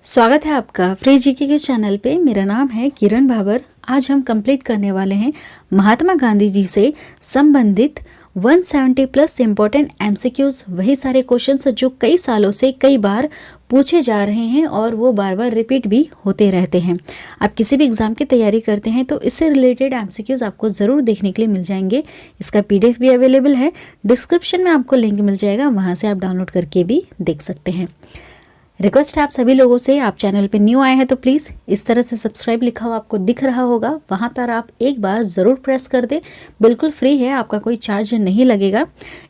स्वागत है आपका फ्री जीके के चैनल पे। मेरा नाम है किरण भाबर। आज हम कंप्लीट करने वाले हैं महात्मा गांधी जी से संबंधित 170 प्लस इम्पोर्टेंट एमसीक्यूज, वही सारे क्वेश्चंस जो कई सालों से कई बार पूछे जा रहे हैं और वो बार बार रिपीट भी होते रहते हैं। आप किसी भी एग्जाम की तैयारी करते हैं तो इससे रिलेटेड एमसीक्यूज आपको ज़रूर देखने के लिए मिल जाएंगे। इसका पीडीएफ भी अवेलेबल है, डिस्क्रिप्शन में आपको लिंक मिल जाएगा, वहाँ से आप डाउनलोड करके भी देख सकते हैं। रिक्वेस्ट है आप सभी लोगों से, आप चैनल पे न्यू आए हैं तो प्लीज़ इस तरह से सब्सक्राइब लिखा हुआ आपको दिख रहा होगा, वहाँ पर आप एक बार ज़रूर प्रेस कर दें। बिल्कुल फ्री है, आपका कोई चार्ज नहीं लगेगा।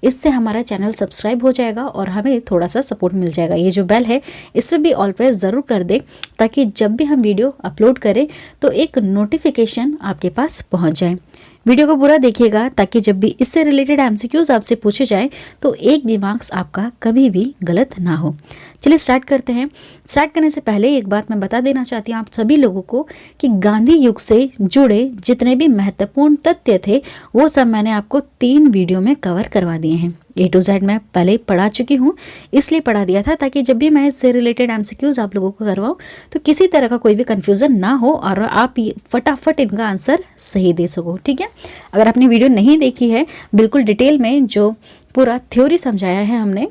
इससे हमारा चैनल सब्सक्राइब हो जाएगा और हमें थोड़ा सा सपोर्ट मिल जाएगा। ये जो बेल है इस पर भी ऑल प्रेस ज़रूर कर दें, ताकि जब भी हम वीडियो अपलोड करें तो एक नोटिफिकेशन आपके पास पहुँच जाए। वीडियो को पूरा देखिएगा ताकि जब भी इससे रिलेटेड एमसीक्यूज आपसे पूछे जाए तो एक भी मार्क्स आपका कभी भी गलत ना हो। चलिए स्टार्ट करते हैं। स्टार्ट करने से पहले एक बात मैं बता देना चाहती हूँ आप सभी लोगों को कि गांधी युग से जुड़े जितने भी महत्वपूर्ण तथ्य थे वो सब मैंने आपको 3 वीडियो में कवर करवा दिए हैं। A to Z मैं पहले ही पढ़ा चुकी हूँ, इसलिए पढ़ा दिया था ताकि जब भी मैं इससे रिलेटेड एमसीक्यूज आप लोगों को करवाऊँ तो किसी तरह का कोई भी कन्फ्यूज़न ना हो और आप फटाफट इनका आंसर सही दे सको। ठीक है, अगर आपने वीडियो नहीं देखी है बिल्कुल डिटेल में जो पूरा थ्योरी समझाया है हमने,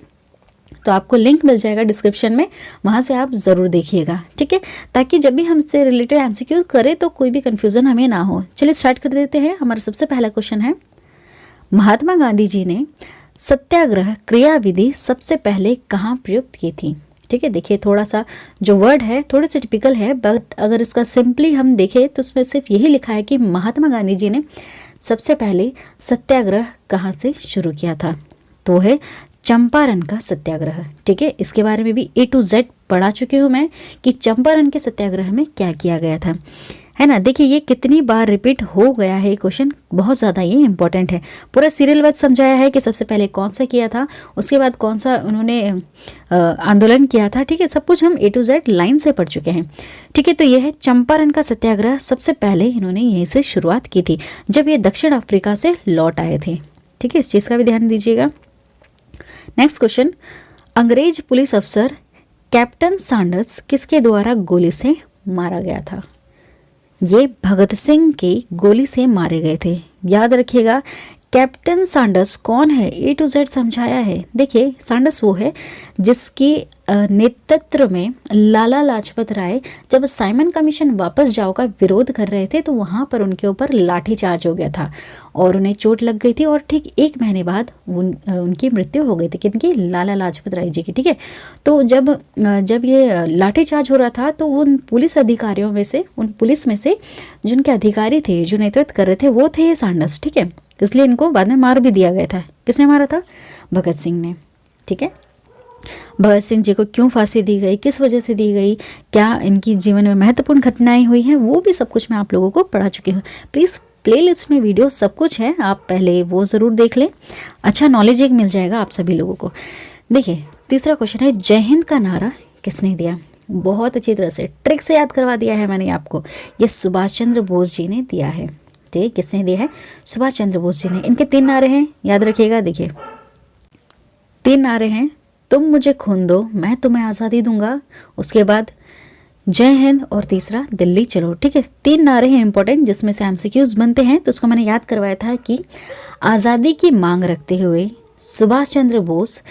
तो आपको लिंक मिल जाएगा डिस्क्रिप्शन में, वहाँ से आप ज़रूर देखिएगा। ठीक है, ताकि जब भी हम इससे रिलेटेड एमसीक्यू करें तो कोई भी कन्फ्यूज़न हमें ना हो। चलिए स्टार्ट कर देते हैं। हमारा सबसे पहला क्वेश्चन है, महात्मा गांधी जी ने सत्याग्रह क्रियाविधि सबसे पहले कहाँ प्रयुक्त की थी? ठीक है, देखिए थोड़ा सा जो वर्ड है थोड़े से टिपिकल है, बट अगर इसका सिंपली हम देखें तो उसमें सिर्फ यही लिखा है कि महात्मा गांधी जी ने सबसे पहले सत्याग्रह कहाँ से शुरू किया था, तो है चंपारण का सत्याग्रह। ठीक है, इसके बारे में भी A to Z पढ़ा चुकी हूँ मैं कि चंपारण के सत्याग्रह में क्या किया गया था, है ना। देखिए ये कितनी बार रिपीट हो गया है क्वेश्चन, बहुत ज़्यादा ये इंपॉर्टेंट है। पूरा सीरियल वाइज समझाया है कि सबसे पहले कौन सा किया था, उसके बाद कौन सा उन्होंने आंदोलन किया था। ठीक है, सब कुछ हम A to Z लाइन से पढ़ चुके हैं। ठीक है, तो यह है चंपारण का सत्याग्रह। सबसे पहले इन्होंने यहीं से शुरुआत की थी जब ये दक्षिण अफ्रीका से लौट आए थे। ठीक है, इस चीज़ का भी ध्यान दीजिएगा। नेक्स्ट क्वेश्चन, अंग्रेज पुलिस अफसर कैप्टन सैंडर्स किसके द्वारा गोली से मारा गया था? ये भगत सिंह की गोली से मारे गए थे। याद रखिएगा कैप्टन सैंडर्स कौन है, A to Z समझाया है। देखिए सैंडर्स वो है जिसकी नेतृत्व में लाला लाजपत राय जब साइमन कमीशन वापस जाओ का विरोध कर रहे थे तो वहाँ पर उनके ऊपर लाठीचार्ज हो गया था और उन्हें चोट लग गई थी और ठीक 1 महीने बाद उनकी मृत्यु हो गई थी। किनकी? लाला लाजपत राय जी की। ठीक है, तो जब ये लाठीचार्ज हो रहा था तो उन पुलिस अधिकारियों में से, उन पुलिस में से जिनके अधिकारी थे, जो नेतृत्व कर रहे थे, वो थे ये सैंडर्स। ठीक है, इसलिए इनको बाद में मार भी दिया गया था। किसने मारा था? भगत सिंह ने। ठीक है, भगत सिंह जी को क्यों फांसी दी गई, किस वजह से दी गई, क्या इनकी जीवन में महत्वपूर्ण घटनाएं हुई हैं, वो भी सब कुछ मैं आप लोगों को पढ़ा चुकी हूँ। प्लीज़ प्लेलिस्ट में वीडियो सब कुछ है, आप पहले वो ज़रूर देख लें, अच्छा नॉलेज एक मिल जाएगा आप सभी लोगों को। देखिए तीसरा क्वेश्चन है, जय हिंद का नारा किसने दिया? बहुत अच्छी तरह से ट्रिक से याद करवा दिया है मैंने आपको। ये सुभाष चंद्र बोस जी ने दिया है। ठीक, किसने दिया है? सुभाष चंद्र बोस जी ने। इनके 3 नारे हैं, याद रखिएगा। देखिए 3 नारे हैं, तुम मुझे खून दो मैं तुम्हें आज़ादी दूंगा, उसके बाद जय हिंद और तीसरा दिल्ली चलो। ठीक है, 3 नारे हैं इंपॉर्टेंट जिसमें से एमसीक्यूज बनते हैं। तो उसको मैंने याद करवाया था कि आज़ादी की मांग रखते हुए सुभाष चंद्र बोस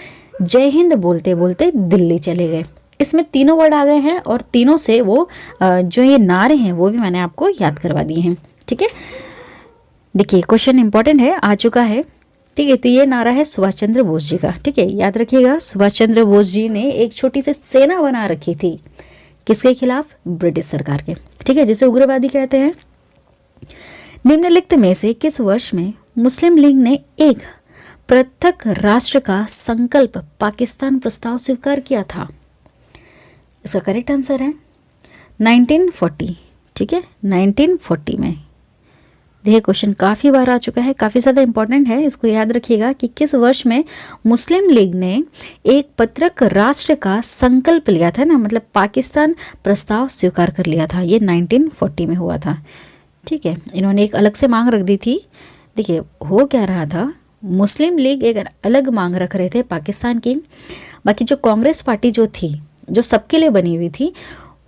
जय हिंद बोलते बोलते दिल्ली चले गए। इसमें तीनों वर्ड आ गए हैं और तीनों से वो जो ये नारे हैं वो भी मैंने आपको याद करवा दिए हैं। ठीक है, देखिए क्वेश्चन इंपॉर्टेंट है, आ चुका है। ठीक है, तो ये नारा है सुभाष चंद्र बोस जी का। ठीक है, याद रखिएगा सुभाष चंद्र बोस जी ने एक छोटी सी सेना बना रखी थी, किसके खिलाफ? ब्रिटिश सरकार के। ठीक है, जिसे उग्रवादी कहते हैं। निम्नलिखित में से किस वर्ष में मुस्लिम लीग ने एक पृथक राष्ट्र का संकल्प पाकिस्तान प्रस्ताव स्वीकार किया था? इसका करेक्ट आंसर है 1940। ठीक है, 1940 में। देखिए क्वेश्चन काफ़ी बार आ चुका है, काफ़ी ज़्यादा इंपॉर्टेंट है, इसको याद रखिएगा कि किस वर्ष में मुस्लिम लीग ने एक पृथक राष्ट्र का संकल्प लिया था ना, मतलब पाकिस्तान प्रस्ताव स्वीकार कर लिया था। ये 1940 में हुआ था। ठीक है, इन्होंने एक अलग से मांग रख दी थी। देखिए हो क्या रहा था, मुस्लिम लीग एक अलग मांग रख रहे थे पाकिस्तान की, बाकी जो कांग्रेस पार्टी जो थी जो सबके लिए बनी हुई थी,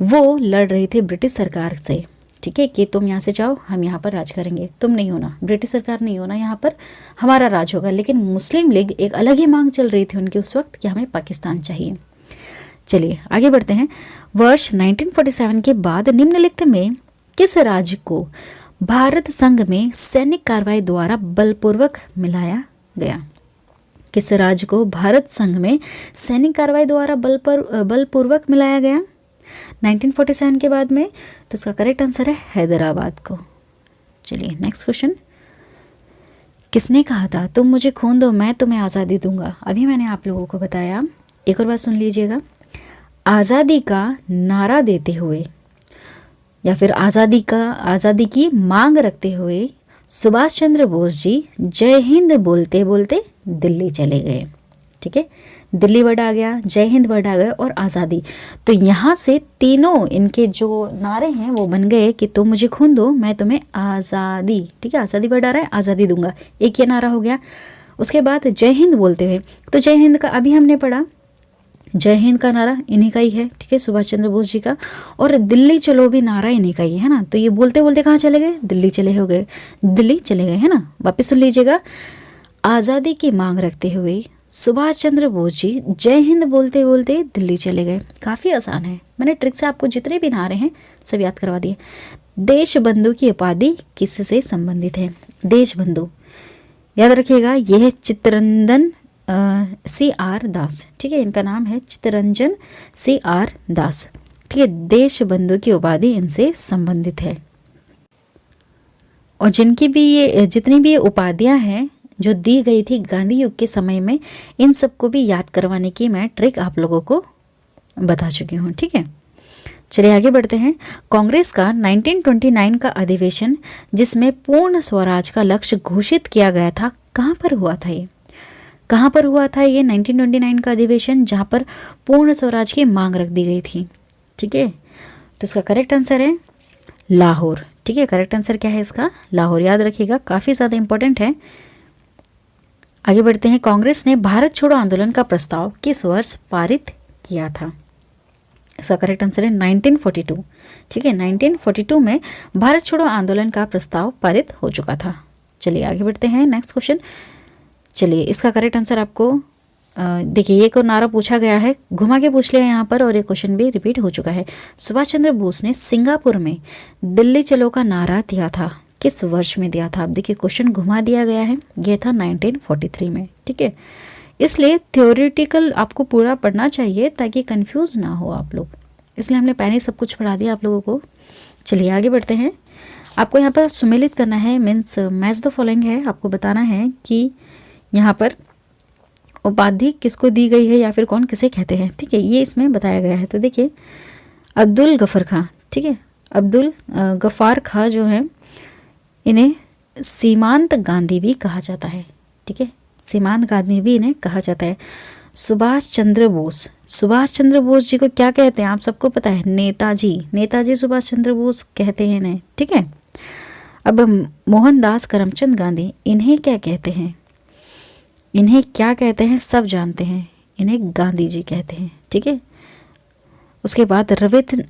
वो लड़ रही थी ब्रिटिश सरकार से, ठीक है, कि तुम यहाँ से जाओ, हम यहाँ पर राज करेंगे, तुम नहीं होना, ब्रिटिश सरकार नहीं होना, यहाँ पर हमारा राज होगा। लेकिन मुस्लिम लीग एक अलग ही मांग चल रही थी उनकी उस वक्त कि हमें पाकिस्तान चाहिए। चलिए आगे बढ़ते हैं। वर्ष 1947 के बाद निम्नलिखित में किस राज्य को भारत संघ में सैनिक कार्रवाई द्वारा बलपूर्वक मिलाया गया? किस राज्य को भारत संघ में सैनिक कार्रवाई द्वारा बलपूर्वक मिलाया गया 1947 के बाद में? तो उसका करेक्ट आंसर है हैदराबाद को। चलिए नेक्स्ट क्वेश्चन। किसने कहा था तुम मुझे खून दो मैं तुम्हें आज़ादी दूंगा? अभी मैंने आप लोगों को बताया, एक और बात सुन लीजिएगा। आज़ादी का नारा देते हुए या फिर आज़ादी की मांग रखते हुए सुभाष चंद्र बोस जी जय हिंद बोलते बोलते दिल्ली चले गए, ठीक है। दिल्ली वर्ड आ गया, जय हिंद वर्ड आ गया और आज़ादी, तो यहाँ से तीनों इनके जो नारे हैं वो बन गए कि तुम मुझे खून दो मैं तुम्हें आज़ादी, ठीक है, आज़ादी वर्ड आ रहा है, आज़ादी दूंगा, एक ये नारा हो गया। उसके बाद जय हिंद बोलते हुए, तो जय हिंद का अभी हमने पढ़ा, जय हिंद का नारा इन्हीं का ही है, ठीक है, सुभाष चंद्र बोस जी का। और दिल्ली चलो भी नारा इन्हीं का ही है ना, तो ये बोलते बोलते कहाँ चले गए? दिल्ली चले गए, है ना। वापस सुन लीजिएगा। आज़ादी की मांग रखते हुए सुभाष चंद्र बोस जी जय हिंद बोलते बोलते दिल्ली चले गए। काफ़ी आसान है, मैंने ट्रिक से आपको जितने भी नारे हैं सब याद करवा दिए। देशबंधु की उपाधि किससे संबंधित है? देशबंधु याद रखिएगा, यह है चित्तरंजन CR दास, ठीक है, इनका नाम है चित्तरंजन CR दास, ठीक है। देशबंधु की उपाधि इनसे संबंधित है। और जितनी भी ये उपाधियां हैं जो दी गई थी गांधी युग के समय में, इन सबको भी याद करवाने की मैं ट्रिक आप लोगों को बता चुकी हूँ, ठीक है। चलिए आगे बढ़ते हैं। कांग्रेस का 1929 का अधिवेशन जिसमें पूर्ण स्वराज का लक्ष्य घोषित किया गया था, कहाँ पर हुआ था ये? कहाँ पर हुआ था ये 1929 का अधिवेशन जहाँ पर पूर्ण स्वराज की मांग रख दी गई थी, ठीक है। तो इसका करेक्ट आंसर है लाहौर, ठीक है। करेक्ट आंसर क्या है इसका? लाहौर, याद रखिएगा, काफ़ी ज़्यादा इंपॉर्टेंट है। आगे बढ़ते हैं। कांग्रेस ने भारत छोड़ो आंदोलन का प्रस्ताव किस वर्ष पारित किया था? इसका करेक्ट आंसर है 1942, ठीक है। 1942 में भारत छोड़ो आंदोलन का प्रस्ताव पारित हो चुका था। चलिए आगे बढ़ते हैं। Next question. चलिए इसका करेक्ट आंसर आपको देखिए, एक और नारा पूछा गया है, घुमा के पूछ लिया यहाँ पर, और एक क्वेश्चन भी रिपीट हो चुका है। सुभाष चंद्र बोस ने सिंगापुर में दिल्ली चलो का नारा दिया था, किस वर्ष में दिया था? अब देखिए क्वेश्चन घुमा दिया गया है, यह था 1943 में, ठीक है। इसलिए थ्योरेटिकल आपको पूरा पढ़ना चाहिए ताकि कंफ्यूज ना हो आप लोग, इसलिए हमने पहले सब कुछ पढ़ा दिया आप लोगों को। चलिए आगे बढ़ते हैं। आपको यहाँ पर सुमेलित करना है, मीन्स मैच द फॉलोइंग है, आपको बताना है कि यहाँ पर उपाधि किसको दी गई है या फिर कौन किसे कहते हैं, ठीक है, ये इसमें बताया गया है। तो देखिए अब्दुल गफ़र खां, ठीक है, अब्दुल गफ़ार खां जो है, इन्हें सीमांत गांधी भी कहा जाता है, ठीक है, सीमांत गांधी भी इन्हें कहा जाता है। सुभाष चंद्र बोस जी को क्या कहते हैं? आप सबको पता है, नेताजी सुभाष चंद्र बोस कहते हैं इन्हें, ठीक है। अब मोहनदास करमचंद गांधी, इन्हें क्या कहते हैं? इन्हें क्या कहते हैं सब जानते हैं, इन्हें गांधी जी कहते हैं, ठीक है। उसके बाद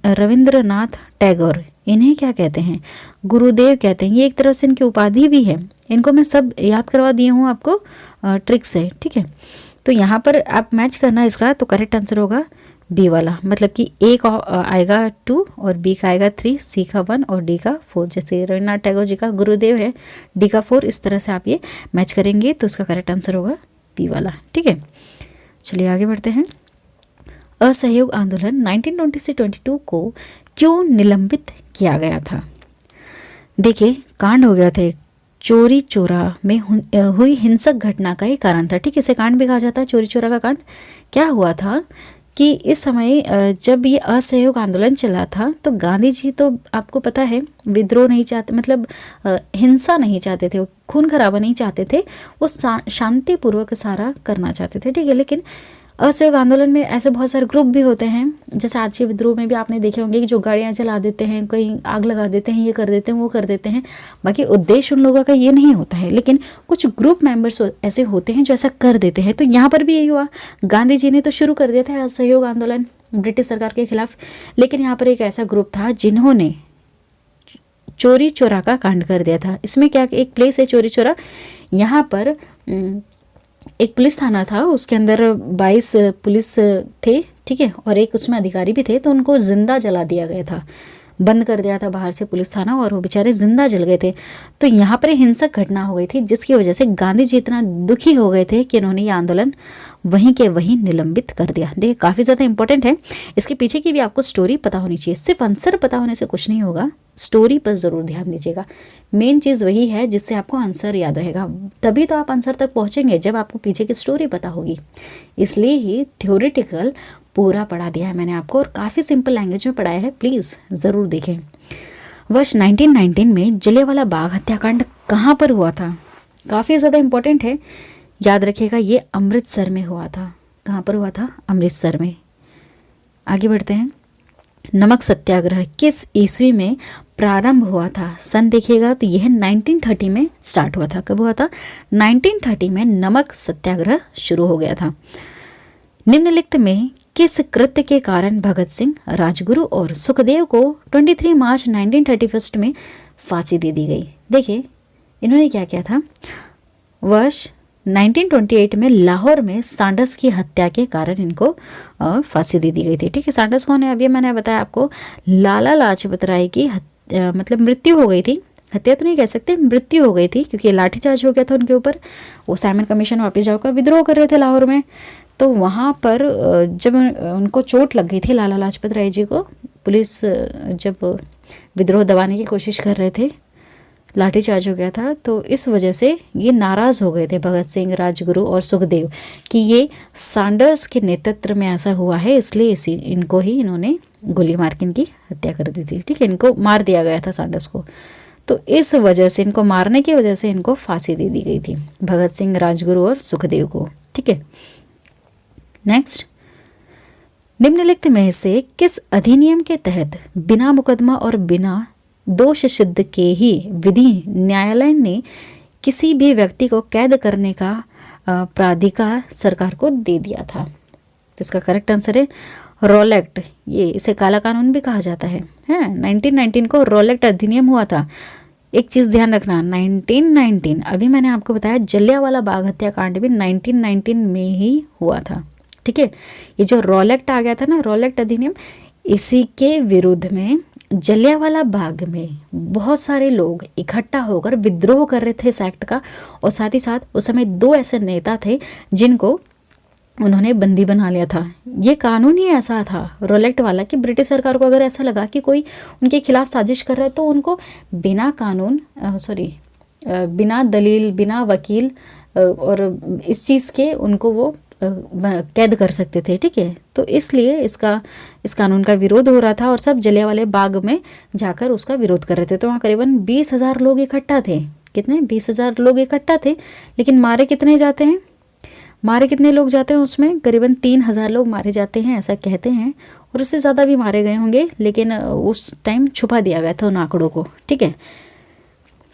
रविंद्रनाथ टैगोर, इन्हें क्या कहते हैं? गुरुदेव कहते हैं। ये एक तरफ से इनकी उपाधि भी है, इनको मैं सब याद करवा दी हूँ आपको ट्रिक से, ठीक है। तो यहाँ पर आप मैच करना इसका, तो करेक्ट आंसर होगा बी वाला, मतलब कि ए का आएगा 2 और बी का आएगा 3, सी का 1 और डी का 4। जैसे रविन्द्रनाथ टैगोर जी का गुरुदेव है, डी का 4, इस तरह से आप ये मैच करेंगे तो इसका करेक्ट आंसर होगा बी वाला, ठीक है। चलिए आगे बढ़ते हैं। असहयोग आंदोलन 1920 से 22 को क्यों निलंबित किया गया था? देखिए कांड हो गया था, चोरी चोरा में हुई हिंसक घटना का ही कारण था, ठीक है, इसे कांड भी कहा जाता है, चोरी चोरा का कांड। क्या हुआ था कि इस समय जब ये असहयोग आंदोलन चला था तो गांधी जी तो आपको पता है विद्रोह नहीं चाहते, मतलब हिंसा नहीं चाहते थे, खून खराबा नहीं चाहते थे, वो शांतिपूर्वक सारा करना चाहते थे, ठीक है। लेकिन असहयोग आंदोलन में ऐसे बहुत सारे ग्रुप भी होते हैं, जैसे आज के विद्रोह में भी आपने देखे होंगे कि जो गाड़ियाँ जला देते हैं, कहीं आग लगा देते हैं, ये कर देते हैं, वो कर देते हैं। बाकी उद्देश्य उन लोगों का ये नहीं होता है, लेकिन कुछ ग्रुप मेंबर्स ऐसे होते हैं जो ऐसा कर देते हैं। तो यहाँ पर भी यही हुआ, गांधी जी ने तो शुरू कर दिया था असहयोग आंदोलन, ब्रिटिश सरकार के खिलाफ, लेकिन यहाँ पर एक ऐसा ग्रुप था जिन्होंने चोरी चोरा का कांड कर दिया था। इसमें क्या, एक प्लेस है चोरी चोरा, यहाँ पर एक पुलिस थाना था, उसके अंदर 22 पुलिस थे, ठीक है, और एक उसमें अधिकारी भी थे, तो उनको जिंदा जला दिया गया था, बंद कर दिया था बाहर से पुलिस थाना, और वो बेचारे जिंदा जल गए थे। तो यहाँ पर हिंसक घटना हो गई थी, जिसकी वजह से गांधी जी इतना दुखी हो गए थे कि इन्होंने ये आंदोलन वहीं के वहीं निलंबित कर दिया। देखिए काफ़ी ज़्यादा इंपॉर्टेंट है, इसके पीछे की भी आपको स्टोरी पता होनी चाहिए। सिर्फ आंसर पता होने से कुछ नहीं होगा, स्टोरी पर ज़रूर ध्यान दीजिएगा। मेन चीज़ वही है जिससे आपको आंसर याद रहेगा, तभी तो आप आंसर तक पहुँचेंगे जब आपको पीछे की स्टोरी पता होगी। इसलिए ही थ्योरेटिकल पूरा पढ़ा दिया है मैंने आपको, और काफ़ी सिंपल लैंग्वेज में पढ़ाया है, प्लीज़ ज़रूर देखें। वर्ष 1919 में जलियांवाला बाग हत्याकांड कहाँ पर हुआ था? काफ़ी ज़्यादा इंपॉर्टेंट है, याद रखिएगा, ये अमृतसर में हुआ था। कहाँ पर हुआ था? अमृतसर में। आगे बढ़ते हैं। नमक सत्याग्रह किस ईस्वी में प्रारंभ हुआ था? सन देखिएगा तो यह 1930 में स्टार्ट हुआ था। कब हुआ था? 1930 में नमक सत्याग्रह शुरू हो गया था। निम्नलिखित में किस कृत्य के कारण भगत सिंह, राजगुरु और सुखदेव को 23 मार्च 1931 में फांसी दे दी गई? देखिए इन्होंने क्या किया था। वर्ष 1928 में लाहौर में सांडर्स की हत्या के कारण इनको फांसी दे दी गई थी, ठीक है। सांडर्स कौन है? अभी मैंने बताया आपको, लाला लाजपत राय की मतलब मृत्यु हो गई थी, हत्या तो नहीं कह सकते, मृत्यु हो गई थी, क्योंकि लाठीचार्ज हो गया था उनके ऊपर। वो साइमन कमीशन वापस जाकर विद्रोह कर रहे थे लाहौर में, तो वहाँ पर जब उनको चोट लग गई थी लाला लाजपत राय जी को, पुलिस जब विद्रोह दबाने की कोशिश कर रहे थे, लाठीचार्ज हो गया था, तो इस वजह से ये नाराज़ हो गए थे भगत सिंह, राजगुरु और सुखदेव कि ये सांडर्स के नेतृत्व में ऐसा हुआ है, इसलिए इनको ही इन्होंने गोली मार के इनकी हत्या कर दी थी, ठीक है। इनको मार दिया गया था सांडर्स को, तो इस वजह से, इनको मारने की वजह से इनको फांसी दे दी गई थी, भगत सिंह, राजगुरु और सुखदेव को, ठीक है। नेक्स्ट, निम्नलिखित में से किस अधिनियम के तहत बिना मुकदमा और बिना दोष सिद्ध के ही विधि न्यायालय ने किसी भी व्यक्ति को कैद करने का प्राधिकार सरकार को दे दिया था? तो इसका करेक्ट आंसर है रॉल एक्ट। ये इसे काला कानून भी कहा जाता है। 1919 को रॉल एक्ट अधिनियम हुआ था। एक चीज़ ध्यान रखना, 1919, अभी मैंने आपको बताया जलियांवाला बाग हत्याकांड भी 1919 में ही हुआ था, ठीक है। ये जो रॉल एक्ट आ गया था ना, रॉल एक्ट अधिनियम, इसी के विरुद्ध में जलियांवाला बाग में बहुत सारे लोग इकट्ठा होकर विद्रोह कर रहे थे इस एक्ट का, और साथ ही साथ उस समय 2 ऐसे नेता थे जिनको उन्होंने बंदी बना लिया था। ये कानून ही ऐसा था रॉल एक्ट वाला कि ब्रिटिश सरकार को अगर ऐसा लगा कि कोई उनके खिलाफ साजिश कर रहा है, तो उनको बिना कानून बिना दलील, बिना वकील और इस चीज़ के उनको वो कैद कर सकते थे, ठीक है। तो इसलिए इस कानून का विरोध हो रहा था, और सब जलियांवाले बाग में जाकर उसका विरोध कर रहे थे। तो वहाँ करीबन 20,000 लोग इकट्ठा थे। कितने? 20,000 लोग इकट्ठा थे, लेकिन मारे कितने जाते हैं? मारे कितने लोग जाते हैं उसमें? करीबन 3,000 लोग मारे जाते हैं, ऐसा कहते हैं, और उससे ज़्यादा भी मारे गए होंगे, लेकिन उस टाइम छुपा दिया गया था उन आंकड़ों को, ठीक है।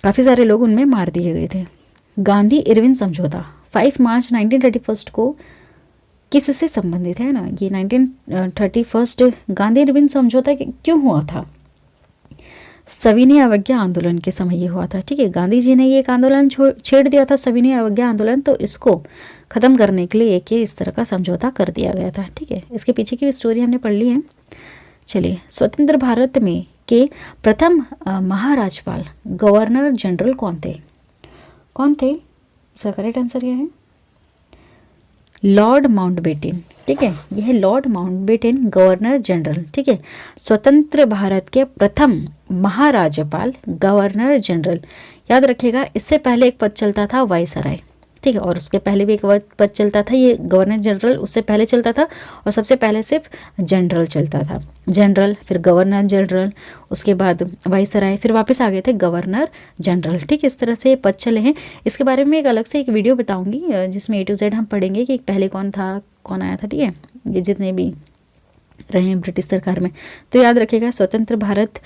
काफ़ी सारे लोग उनमें मार दिए गए थे। गांधी इरविन समझौता 5 मार्च 1931 को किससे संबंधित है ना? ये 1931 गांधी इरविन समझौता क्यों हुआ था? सविनय अवज्ञा आंदोलन के समय ये हुआ था, ठीक है। गांधी जी ने ये एक आंदोलन छेड़ दिया था, सविनय अवज्ञा आंदोलन, तो इसको ख़त्म करने के लिए एक इस तरह का समझौता कर दिया गया था, ठीक है। इसके पीछे की स्टोरी हमने पढ़ ली है। चलिए, स्वतंत्र भारत में के प्रथम महाराजपाल गवर्नर जनरल कौन थे? कौन थे? इसका करेक्ट आंसर क्या है? लॉर्ड माउंटबेटन, ठीक है। यह है लॉर्ड माउंटबेटन गवर्नर जनरल, ठीक है। स्वतंत्र भारत के प्रथम महाराजपाल गवर्नर जनरल, याद रखिएगा। इससे पहले एक पद चलता था वायसराय, ठीक है, और उसके पहले भी एक पद चलता था, ये गवर्नर जनरल उससे पहले चलता था, और सबसे पहले सिर्फ जनरल चलता था। जनरल, फिर गवर्नर जनरल, उसके बाद वाइसराय, फिर वापस आ गए थे गवर्नर जनरल, ठीक है। इस तरह से पद चले हैं। इसके बारे में एक अलग से एक वीडियो बताऊंगी जिसमें A to Z हम पढ़ेंगे कि पहले कौन था, कौन आया था, ठीक है। ये जितने भी रहे हैं ब्रिटिश सरकार में, तो याद रखिएगा स्वतंत्र भारत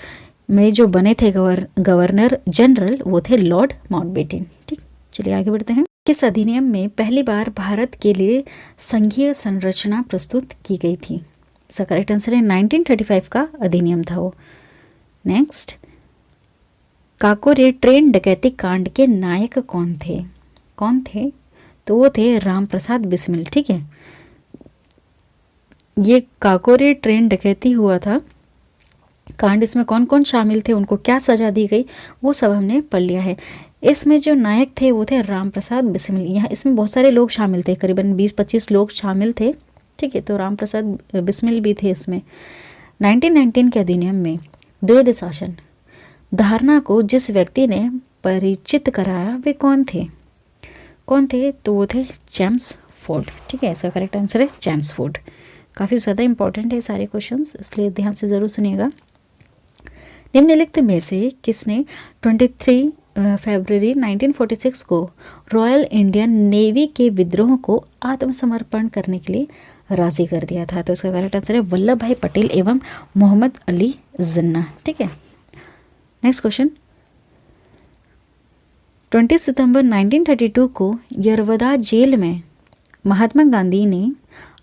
में जो बने थे गवर्नर जनरल, वो थे लॉर्ड माउंटबेटन, ठीक। चलिए आगे बढ़ते हैं। किस अधिनियम में पहली बार भारत के लिए संघीय संरचना प्रस्तुत की गई थी? इसका करेक्ट आंसर है 1935 का अधिनियम था वो। नेक्स्ट, काकोरी ट्रेन डकैती कांड के नायक कौन थे? कौन थे? तो वो थे राम प्रसाद बिस्मिल। ठीक है, ये काकोरी ट्रेन डकैती हुआ था कांड, इसमें कौन कौन शामिल थे, उनको क्या सजा दी गई, वो सब हमने पढ़ लिया है। इसमें जो नायक थे वो थे राम प्रसाद बिस्मिल। यहाँ इसमें बहुत सारे लोग शामिल थे, करीबन 20-25 लोग शामिल थे। ठीक है, तो राम प्रसाद बिस्मिल भी थे इसमें। 1919 के अधिनियम में द्वैध शासन धारणा को जिस व्यक्ति ने परिचित कराया वे कौन थे? कौन थे? तो वो थे जेम्स फोर्ड। ठीक है, इसका करेक्ट आंसर है जेम्स फोर्ड। काफ़ी ज़्यादा इंपॉर्टेंट है सारे क्वेश्चंस, इसलिए ध्यान से ज़रूर सुनिएगा। निम्नलिखित में से किसने 23 फरवरी 1946 को रॉयल इंडियन नेवी के विद्रोह को आत्मसमर्पण करने के लिए राजी कर दिया था? तो इसका करेक्ट आंसर है वल्लभ भाई पटेल एवं मोहम्मद अली जिन्ना। ठीक है, नेक्स्ट क्वेश्चन, 20 सितंबर 1932 को यरवदा जेल में महात्मा गांधी ने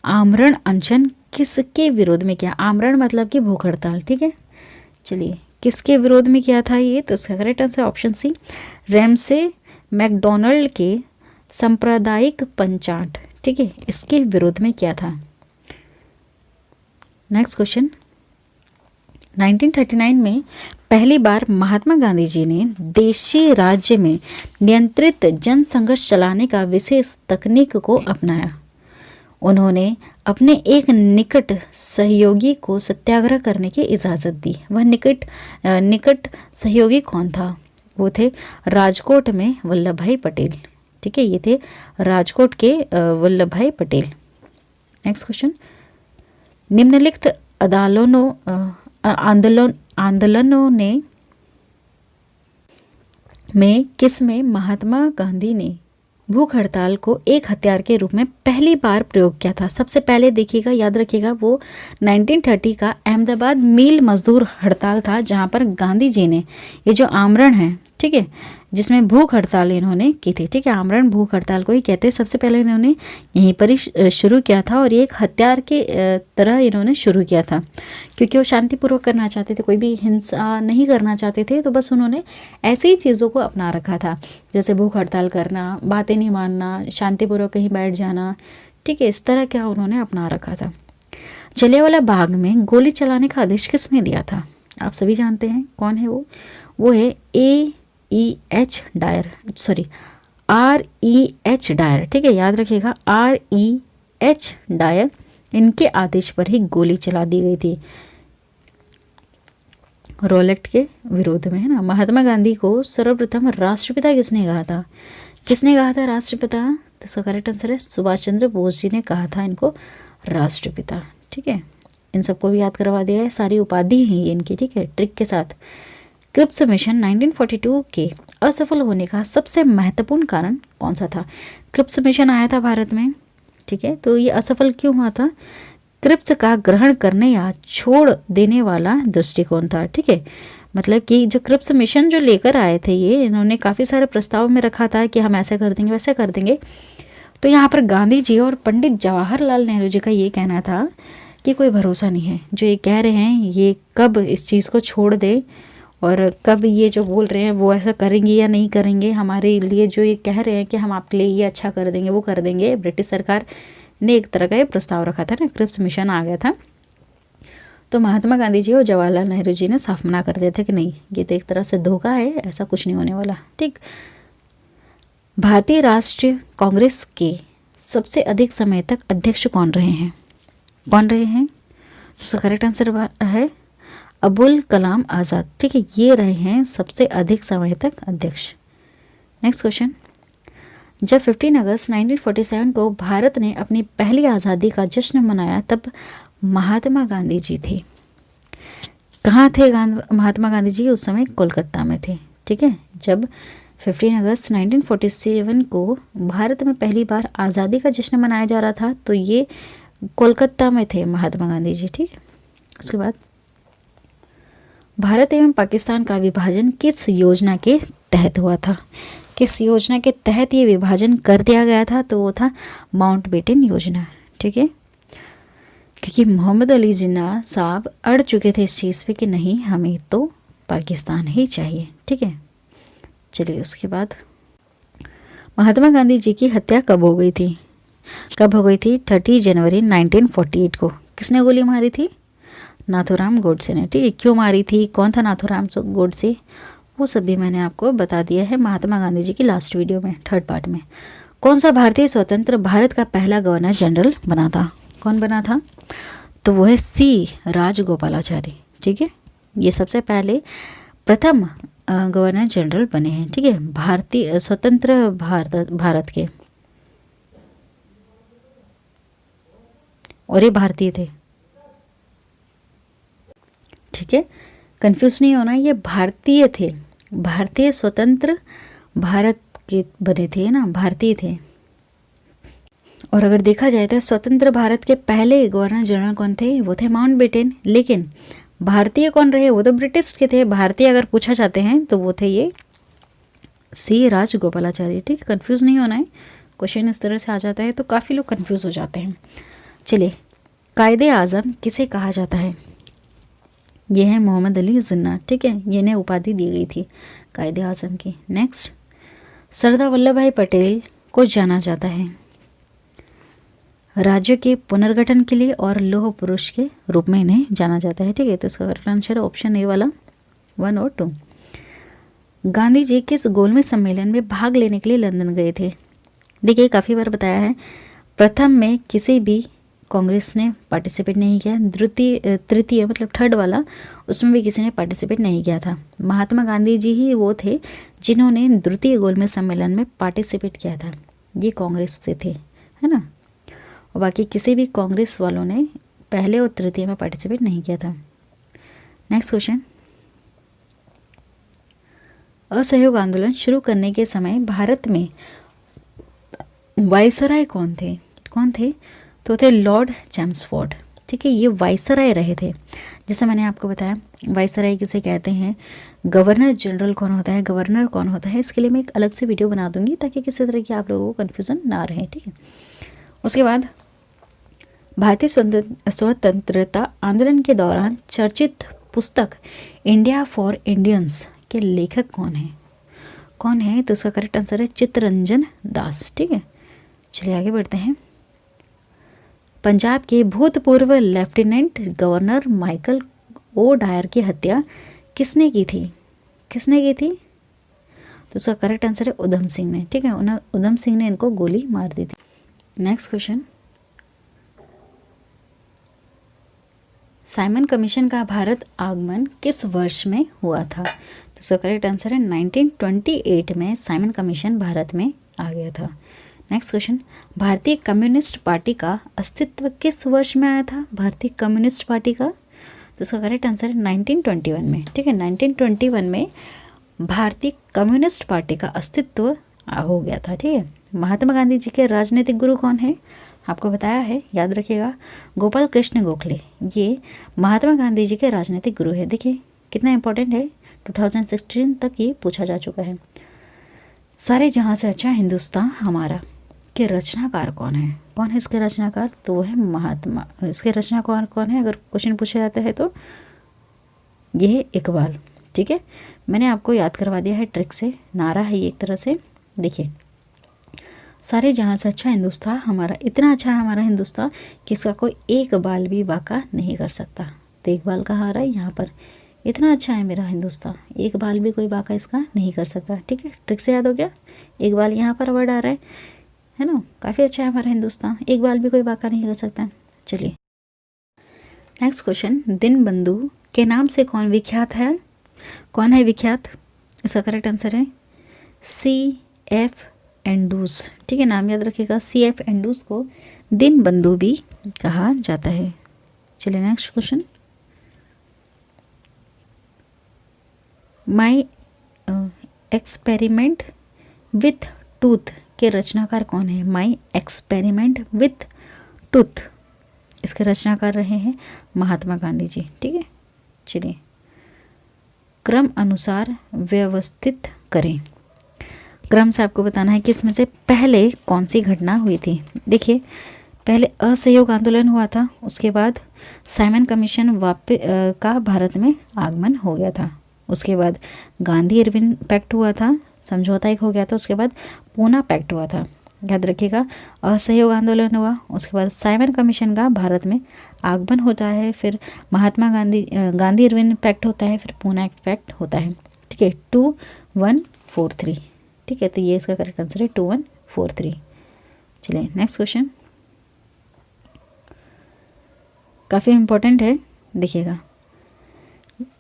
आमरण अनशन किसके विरोध में किया? आमरण मतलब कि भूख हड़ताल। ठीक है, चलिए किसके विरोध में किया था ये? तो इसका correct answer option C, Ramsay MacDonald के सांप्रदायिक पंचाट। ठीक है, इसके विरोध में किया था। नेक्स्ट क्वेश्चन, 1939 में पहली बार महात्मा गांधी जी ने देशी राज्य में नियंत्रित जनसंघर्ष चलाने का विशेष तकनीक को अपनाया। उन्होंने अपने एक निकट सहयोगी को सत्याग्रह करने की इजाज़त दी। वह निकट सहयोगी कौन था? वो थे राजकोट में वल्लभ भाई पटेल। ठीक है, ये थे राजकोट के वल्लभ भाई पटेल। नेक्स्ट क्वेश्चन, निम्नलिखित आंदोलनों में किस में महात्मा गांधी ने भूख हड़ताल को एक हथियार के रूप में पहली बार प्रयोग किया था? सबसे पहले देखिएगा, याद रखिएगा, वो 1930 का अहमदाबाद मिल मजदूर हड़ताल था, जहां पर गांधी जी ने ये जो आमरण है, ठीक है, जिसमें भूख हड़ताल इन्होंने की थी। ठीक है, आमरण भूख हड़ताल को ही कहते हैं। सबसे पहले इन्होंने यहीं पर ही शुरू किया था और ये एक हथियार के तरह इन्होंने शुरू किया था, क्योंकि वो शांतिपूर्वक करना चाहते थे, कोई भी हिंसा नहीं करना चाहते थे। तो बस उन्होंने ऐसे ही चीज़ों को अपना रखा था, जैसे भूख हड़ताल करना, बातें नहीं मानना, शांतिपूर्वक कहीं बैठ जाना। ठीक है, इस तरह क्या उन्होंने अपना रखा था। जलियांवाला बाग में गोली चलाने का आदेश किसने दिया था? आप सभी जानते हैं कौन है वो है R.E.H. डायर। ठीक है, याद रखिएगा, R.E.H. डायर, इनके आदेश पर ही गोली चला दी गई थी रॉलेट के विरोध में, है ना। महात्मा गांधी को सर्वप्रथम राष्ट्रपिता किसने कहा था? किसने कहा था राष्ट्रपिता? तो इसका करेक्ट आंसर है सुभाष चंद्र बोस जी ने कहा था इनको राष्ट्रपिता। ठीक है, इन सबको भी याद करवा दिया है, सारी उपाधि हैं ये इनकी। ठीक है, ट्रिक के साथ। क्रिप्स मिशन 1942 के असफल होने का सबसे महत्वपूर्ण कारण कौन सा था? क्रिप्स मिशन आया था भारत में, ठीक है, तो ये असफल क्यों हुआ था? क्रिप्स का ग्रहण करने या छोड़ देने वाला दृष्टिकोण था। ठीक है, मतलब कि जो क्रिप्स मिशन जो लेकर आए थे ये, इन्होंने काफ़ी सारे प्रस्ताव में रखा था कि हम ऐसा कर देंगे, वैसा कर देंगे। तो यहाँ पर गांधी जी और पंडित जवाहरलाल नेहरू जी का ये कहना था कि कोई भरोसा नहीं है, जो ये कह रहे हैं ये कब इस चीज़ को छोड़ दे और कब ये जो बोल रहे हैं वो ऐसा करेंगे या नहीं करेंगे। हमारे लिए जो ये कह रहे हैं कि हम आपके लिए ये अच्छा कर देंगे, वो कर देंगे। ब्रिटिश सरकार ने एक तरह का ये प्रस्ताव रखा था ना, क्रिप्स मिशन आ गया था। तो महात्मा गांधी जी और जवाहरलाल नेहरू जी ने साफ मना कर दिया था कि नहीं, ये तो एक तरह से धोखा है, ऐसा कुछ नहीं होने वाला। ठीक, भारतीय राष्ट्रीय कांग्रेस के सबसे अधिक समय तक अध्यक्ष कौन रहे हैं? तो उसका करेक्ट आंसर है अबुल कलाम आज़ाद। ठीक है, ये रहे हैं सबसे अधिक समय तक अध्यक्ष। नेक्स्ट क्वेश्चन, जब 15 अगस्त 1947 को भारत ने अपनी पहली आज़ादी का जश्न मनाया तब महात्मा गांधी जी थे। कहाँ थे महात्मा गांधी जी? उस समय कोलकाता में थे। ठीक है, जब 15 अगस्त 1947 को भारत में पहली बार आज़ादी का जश्न मनाया जा रहा था तो ये कोलकाता में थे महात्मा गांधी जी। ठीक, उसके बाद भारत एवं पाकिस्तान का विभाजन किस योजना के तहत हुआ था? किस योजना के तहत ये विभाजन कर दिया गया था? तो वो था माउंटबेटन योजना। ठीक है, क्योंकि मोहम्मद अली जिन्ना साहब अड़ चुके थे इस चीज़ पे कि नहीं, हमें तो पाकिस्तान ही चाहिए। ठीक है, चलिए उसके बाद महात्मा गांधी जी की हत्या कब हो गई थी? कब हो गई थी? 30 जनवरी 1948 को। किसने गोली मारी थी? नाथूराम गोडसे ने। ठीक है, क्यों मारी थी, कौन था नाथूराम गोडसे, वो सब भी मैंने आपको बता दिया है महात्मा गांधी जी की लास्ट वीडियो में, थर्ड पार्ट में। कौन सा भारतीय स्वतंत्र भारत का पहला गवर्नर जनरल बना था? कौन बना था? तो वो है सी राजगोपालाचारी। ठीक है, ये सबसे पहले प्रथम गवर्नर जनरल बने हैं। ठीक है, भारतीय स्वतंत्र भारत के, और ये भारतीय थे। ठीक है, कंफ्यूज नहीं होना, ये भारतीय थे, भारतीय स्वतंत्र भारत के बने थे ना, भारतीय थे। और अगर देखा जाए तो स्वतंत्र भारत के पहले गवर्नर जनरल कौन थे? वो थे माउंटबेटन। लेकिन भारतीय कौन रहे? वो तो ब्रिटिश के थे। भारतीय अगर पूछा जाते हैं तो वो थे ये सी राजगोपालाचारी। ठीक, कंफ्यूज नहीं होना है, क्वेश्चन इस तरह से आ जाता है तो काफ़ी लोग कंफ्यूज हो जाते हैं। चलिए, कायदे आज़म किसे कहा जाता है? ये है मोहम्मद अली जिन्ना। ठीक है, ये इन्हें उपाधि दी गई थी कायदे आज़म की। नेक्स्ट, सरदार वल्लभ भाई पटेल को जाना जाता है राज्य के पुनर्गठन के लिए और लौह पुरुष के रूप में इन्हें जाना जाता है। ठीक है, तो इसका करेक्ट आंसर है ऑप्शन ए वाला 1 और 2। गांधी जी किस गोलमेज सम्मेलन में भाग लेने के लिए लंदन गए थे? देखिए, काफ़ी बार बताया है, प्रथम में किसी भी कांग्रेस ने पार्टिसिपेट नहीं किया, तृतीय मतलब थर्ड वाला, उसमें भी किसी ने पार्टिसिपेट नहीं किया था। महात्मा गांधी जी ही वो थे जिन्होंने द्वितीय गोलमेज सम्मेलन में पार्टिसिपेट किया था, ये कांग्रेस से थे, है ना। और बाकी किसी भी कांग्रेस वालों ने पहले और तृतीय में पार्टिसिपेट नहीं किया था। नेक्स्ट क्वेश्चन, असहयोग आंदोलन शुरू करने के समय भारत में वायसराय कौन थे? कौन थे? तो थे लॉर्ड चैम्सफोर्ड। ठीक है, ये वायसराय रहे थे। जैसे मैंने आपको बताया वायसराय किसे कहते हैं, गवर्नर जनरल कौन होता है, गवर्नर कौन होता है, इसके लिए मैं एक अलग से वीडियो बना दूंगी ताकि किसी तरह की आप लोगों को कन्फ्यूज़न ना रहे। ठीक है, उसके बाद भारतीय स्वतंत्रता आंदोलन के दौरान चर्चित पुस्तक इंडिया फॉर इंडियंस के लेखक कौन है? कौन है? तो उसका करेक्ट आंसर है चित्तरंजन दास। ठीक है, चलिए आगे बढ़ते हैं। पंजाब के भूतपूर्व lieutenant governor Michael O'Dwyer की हत्या किसने की थी? किसने की थी? तो उसका करेक्ट आंसर है उधम सिंह ने। ठीक है, उधम सिंह ने इनको गोली मार दी थी। नेक्स्ट क्वेश्चन, साइमन कमीशन का भारत आगमन किस वर्ष में हुआ था? तो उसका करेक्ट आंसर है 1928 में साइमन कमीशन भारत में आ गया था। नेक्स्ट क्वेश्चन, भारतीय कम्युनिस्ट पार्टी का अस्तित्व किस वर्ष में आया था? भारतीय कम्युनिस्ट पार्टी का, तो उसका करेक्ट आंसर है 1921 में। ठीक है, 1921 में भारतीय कम्युनिस्ट पार्टी का अस्तित्व हो गया था। ठीक है, महात्मा गांधी जी के राजनीतिक गुरु कौन है? आपको बताया है, याद रखिएगा, गोपाल कृष्ण गोखले। ये महात्मा गांधी जी के राजनीतिक गुरु है। देखिए कितना इंपॉर्टेंट है, 2016 तक ये पूछा जा चुका है। सारे जहाँ से अच्छा हिंदुस्तान हमारा के रचनाकार कौन है? कौन है इसके रचनाकार? तो वो है महात्मा। इसके रचनाकार कौन है अगर क्वेश्चन पूछा जाता है तो ये है इकबाल। ठीक है, मैंने आपको याद करवा दिया है ट्रिक से, नारा है ये एक तरह से। देखिए, सारे जहाँ से अच्छा हिंदुस्तान हमारा, इतना अच्छा है हमारा हिंदुस्तान कि इसका कोई एक बाल भी बाका नहीं कर सकता। तो एक बाल कहाँ आ रहा है? यहाँ पर। इतना अच्छा है मेरा हिंदुस्तान, एक बाल भी कोई बाका इसका नहीं कर सकता। ठीक है, ट्रिक से याद हो गया, एक बाल यहाँ पर वर्ड आ रहा है ना। काफ़ी अच्छा है हमारा हिंदुस्तान, एक बाल भी कोई बाका नहीं कर सकता। चलिए नेक्स्ट क्वेश्चन, दीनबंधु के नाम से कौन विख्यात है? कौन है विख्यात? इसका करेक्ट आंसर है C.F. एंड्रूज। ठीक है, नाम याद रखिएगा, C.F. एंड्रूज को दीनबंधु भी कहा जाता है। चलिए next question, my experiment with tooth के रचनाकार कौन है? माई एक्सपेरिमेंट विथ टूथ, इसके रचनाकार रहे हैं महात्मा गांधी जी। ठीक है, चलिए क्रम अनुसार व्यवस्थित करें। क्रम से आपको बताना है कि इसमें से पहले कौन सी घटना हुई थी। देखिए, पहले असहयोग आंदोलन हुआ था, उसके बाद साइमन कमीशन का भारत में आगमन हो गया था। उसके बाद गांधी इरविन पैक्ट हुआ था, समझौता एक हो गया था। उसके बाद पूना पैक्ट हुआ था। याद रखिएगा, असहयोग आंदोलन हुआ, उसके बाद साइमन कमीशन का भारत में आगमन होता है, फिर महात्मा गांधी इरविन पैक्ट होता है, फिर पूना पैक्ट होता है। ठीक है, 2143। ठीक है, तो ये इसका करेक्ट आंसर है 2143। चलिए नेक्स्ट क्वेश्चन, काफ़ी इम्पोर्टेंट है, देखिएगा।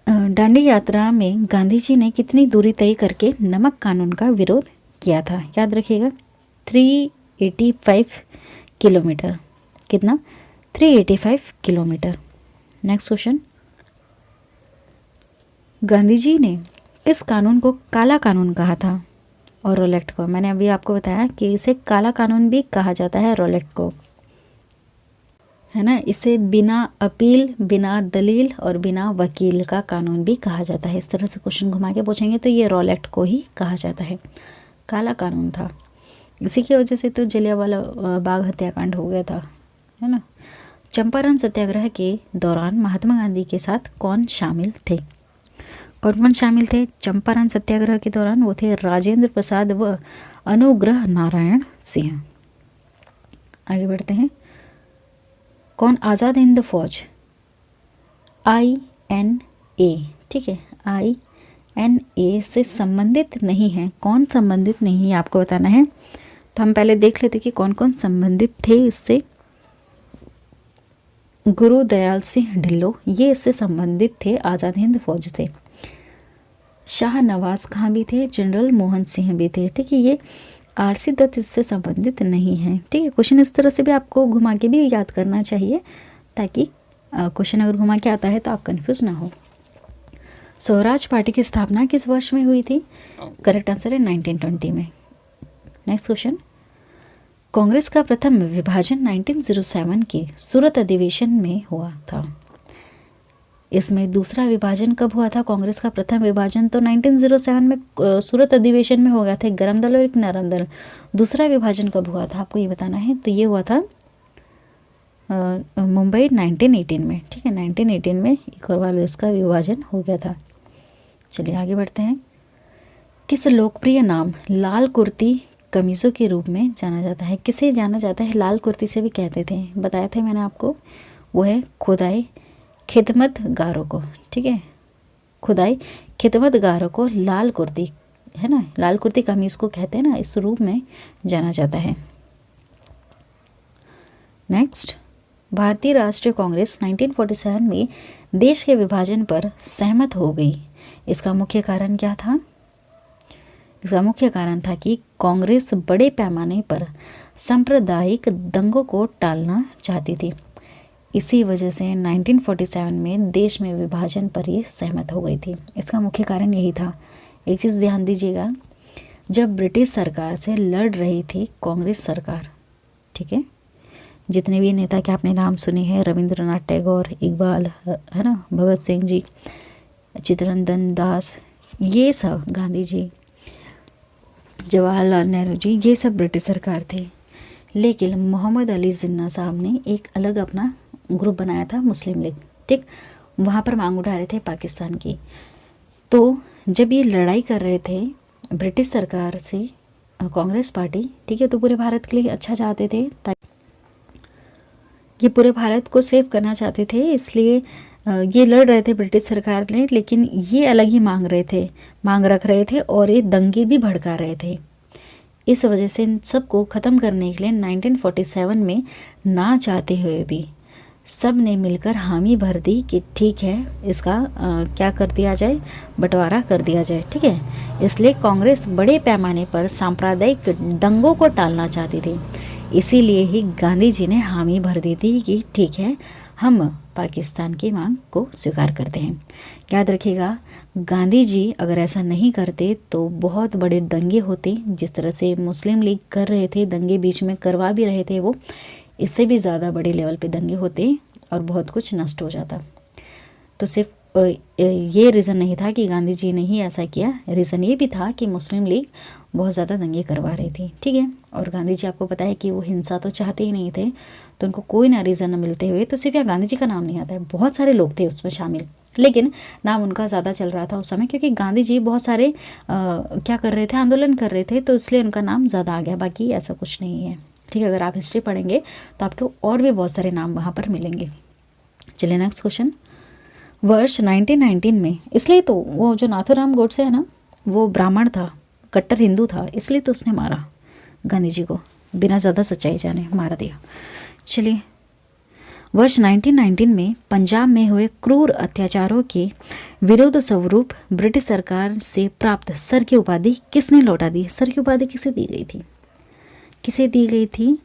दांडी यात्रा में गांधी जी ने कितनी दूरी तय करके नमक कानून का विरोध किया था? याद रखिएगा, 385 किलोमीटर। कितना? 385 kilometre. Next question, Gandhi ji ने किस कानून को काला कानून कहा था? और रॉल एक्ट को, मैंने अभी आपको बताया कि इसे काला कानून भी कहा जाता है, रॉल एक्ट को, है ना। इसे बिना अपील, बिना दलील और बिना वकील का कानून भी कहा जाता है। इस तरह से क्वेश्चन घुमा के पूछेंगे तो ये रॉल एक्ट को ही कहा जाता है, काला कानून था। इसी की वजह से तो जलियांवाला बाग हत्याकांड हो गया था, है ना। चंपारण सत्याग्रह के दौरान महात्मा गांधी के साथ कौन शामिल थे? कौन कौन शामिल थे चंपारण सत्याग्रह के दौरान? वो थे राजेंद्र प्रसाद व अनुग्रह नारायण सिंह। आगे बढ़ते हैं, कौन आज़ाद हिंद फौज INA, ठीक है, INA से संबंधित नहीं है? कौन संबंधित नहीं है आपको बताना है। तो हम पहले देख लेते कि कौन कौन संबंधित थे इससे। गुरुदयाल सिंह ढिल्लो, ये इससे संबंधित थे, आज़ाद हिंद फौज से। शाह नवाज खां भी थे, जनरल मोहन सिंह भी थे। ठीक है, ये RC दत्त इससे संबंधित नहीं है। ठीक है, क्वेश्चन इस तरह से भी आपको घुमा के भी याद करना चाहिए, ताकि क्वेश्चन अगर घुमा के आता है तो आप कंफ्यूज ना हो। स्वराज पार्टी की स्थापना किस वर्ष में हुई थी? करेक्ट आंसर है 1920 में। नेक्स्ट क्वेश्चन, कांग्रेस का प्रथम विभाजन 1907 के सूरत अधिवेशन में हुआ था। इसमें दूसरा विभाजन कब हुआ था? कांग्रेस का प्रथम विभाजन तो 1907 में सूरत अधिवेशन में हो गया था, एक गरम दल और एक नरम दल। दूसरा विभाजन कब हुआ था आपको ये बताना है। तो ये हुआ था मुंबई 1918 में। ठीक है, 1918 में एक और बार उसका विभाजन हो गया था। चलिए आगे बढ़ते हैं। किस लोकप्रिय नाम लाल कुर्ती कमीज़ों के रूप में जाना जाता है? किसे जाना जाता है? लाल कुर्ती से भी कहते थे, बताया थे मैंने आपको। वो है खुदाई खिदमतगारों को। ठीक है, खुदाई खिदमतगारों को लाल कुर्ती, है ना, लाल कुर्ती कमीज़ को कहते हैं ना, इस रूप में जाना जाता है। नेक्स्ट, भारतीय राष्ट्रीय कांग्रेस 1947 में देश के विभाजन पर सहमत हो गई। इसका मुख्य कारण क्या था? इसका मुख्य कारण था कि कांग्रेस बड़े पैमाने पर सांप्रदायिक दंगों को टालना चाहती थी। इसी वजह से 1947 में देश में विभाजन पर ये सहमत हो गई थी। इसका मुख्य कारण यही था। एक चीज़ ध्यान दीजिएगा, जब ब्रिटिश सरकार से लड़ रही थी कांग्रेस सरकार, ठीक है, जितने भी नेता के आपने नाम सुने हैं, रविंद्रनाथ टैगोर, इकबाल, है ना, भगत सिंह जी, चित्तरंजन दास, ये सब, गांधी जी, जवाहरलाल नेहरू जी, ये सब ब्रिटिश सरकार थे। लेकिन मोहम्मद अली जिन्ना साहब ने एक अलग अपना ग्रुप बनाया था, मुस्लिम लीग। ठीक, वहाँ पर मांग उठा रहे थे पाकिस्तान की। तो जब ये लड़ाई कर रहे थे ब्रिटिश सरकार से कांग्रेस पार्टी, ठीक है, तो पूरे भारत के लिए अच्छा चाहते थे, ये पूरे भारत को सेव करना चाहते थे, इसलिए ये लड़ रहे थे ब्रिटिश सरकार ने। लेकिन ये अलग ही मांग रख रहे थे और ये दंगे भी भड़का रहे थे। इस वजह से इन सबको ख़त्म करने के लिए 1947 में ना चाहते हुए भी सब ने मिलकर हामी भर दी कि ठीक है, इसका क्या कर दिया जाए, बंटवारा कर दिया जाए। ठीक है, इसलिए कांग्रेस बड़े पैमाने पर सांप्रदायिक दंगों को टालना चाहती थी। इसीलिए ही गांधी जी ने हामी भर दी थी कि ठीक है, हम पाकिस्तान की मांग को स्वीकार करते हैं। याद रखिएगा, गांधी जी अगर ऐसा नहीं करते तो बहुत बड़े दंगे होते, जिस तरह से मुस्लिम लीग कर रहे थे, दंगे बीच में करवा भी रहे थे वो, इससे भी ज़्यादा बड़े लेवल पे दंगे होते और बहुत कुछ नष्ट हो जाता। तो सिर्फ ये रीज़न नहीं था कि गांधी जी ने ही ऐसा किया, रीज़न ये भी था कि मुस्लिम लीग बहुत ज़्यादा दंगे करवा रही थी, ठीक है। और गांधी जी आपको पता है कि वो हिंसा तो चाहते ही नहीं थे, तो उनको कोई ना रीज़न न मिलते हुए तो सिर्फ यहाँ गांधी जी का नाम नहीं आता है, बहुत सारे लोग थे उसमें शामिल, लेकिन नाम उनका ज़्यादा चल रहा था उस समय, क्योंकि गांधी जी बहुत सारे क्या कर रहे थे, आंदोलन कर रहे थे, तो इसलिए उनका नाम ज़्यादा आ गया, बाकी ऐसा कुछ नहीं है, ठीक है। अगर आप हिस्ट्री पढ़ेंगे तो आपको और भी बहुत सारे नाम वहाँ पर मिलेंगे। चलिए नेक्स्ट क्वेश्चन। वर्ष 1919 में, इसलिए तो वो जो नाथूराम गोडसे है ना, वो ब्राह्मण था, कट्टर हिंदू था, इसलिए तो उसने मारा गांधी जी को, बिना ज़्यादा सच्चाई जाने मार दिया। चलिए, वर्ष 1919 में पंजाब में हुए क्रूर अत्याचारों के विरोध स्वरूप ब्रिटिश सरकार से प्राप्त सर की उपाधि किसने लौटा दी? सर की उपाधि किसे दी गई थी? किसे दी गई थी?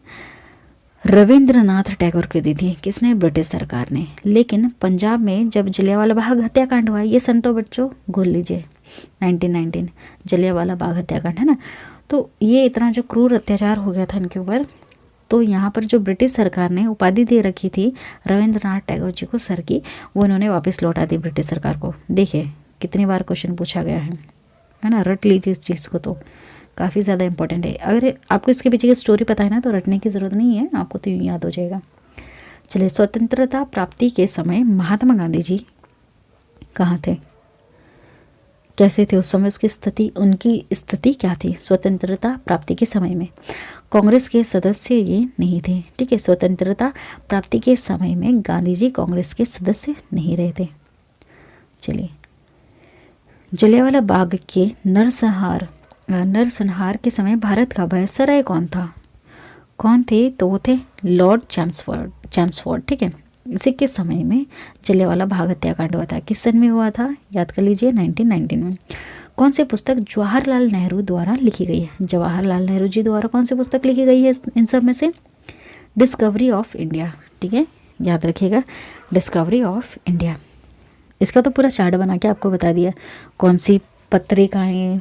रविंद्रनाथ टैगोर को दी थी। किसने? ब्रिटिश सरकार ने। लेकिन पंजाब में जब जलियांवाला बाग हत्याकांड हुआ, ये सन तो बच्चों भूल लीजिए, 1919 जलियांवाला बाग हत्याकांड है ना, तो ये इतना जो क्रूर अत्याचार हो गया था इनके ऊपर, तो यहाँ पर जो ब्रिटिश सरकार ने उपाधि दे रखी थी रविंद्रनाथ टैगोर जी को सर की, वो इन्होंने वापस लौटा दी ब्रिटिश सरकार को। देखिए कितनी बार क्वेश्चन पूछा गया है ना, रट लीजिए इस चीज़ को, तो काफ़ी ज़्यादा इंपॉर्टेंट है। अगर आपको इसके पीछे की स्टोरी पता है ना, तो रटने की ज़रूरत नहीं है, आपको तो यूँ याद हो जाएगा। चलिए, स्वतंत्रता प्राप्ति के समय महात्मा गांधी जी कहाँ थे, कैसे थे उस समय, उनकी स्थिति क्या थी? स्वतंत्रता प्राप्ति के समय में कांग्रेस के सदस्य ये नहीं थे, ठीक है। स्वतंत्रता प्राप्ति के समय में गांधी जी कांग्रेस के सदस्य नहीं रहे थे। चलिए, जलियांवाला बाग के नरसंहार के समय भारत का वायसराय कौन था? कौन थे? तो वो थे लॉर्ड चैम्सफोर्ड, ठीक है। इसी के समय में जलियांवाला बाग हत्याकांड हुआ था। किस सन में हुआ था? याद कर लीजिए, 1919 में। कौन सी पुस्तक जवाहरलाल नेहरू द्वारा लिखी गई है? जवाहरलाल नेहरू जी द्वारा कौन सी पुस्तक लिखी गई है इन सब में से? डिस्कवरी ऑफ इंडिया, ठीक है, याद रखिएगा, डिस्कवरी ऑफ इंडिया। इसका तो पूरा चार्ट बना के आपको बता दिया कौन सी पत्रिकाएं,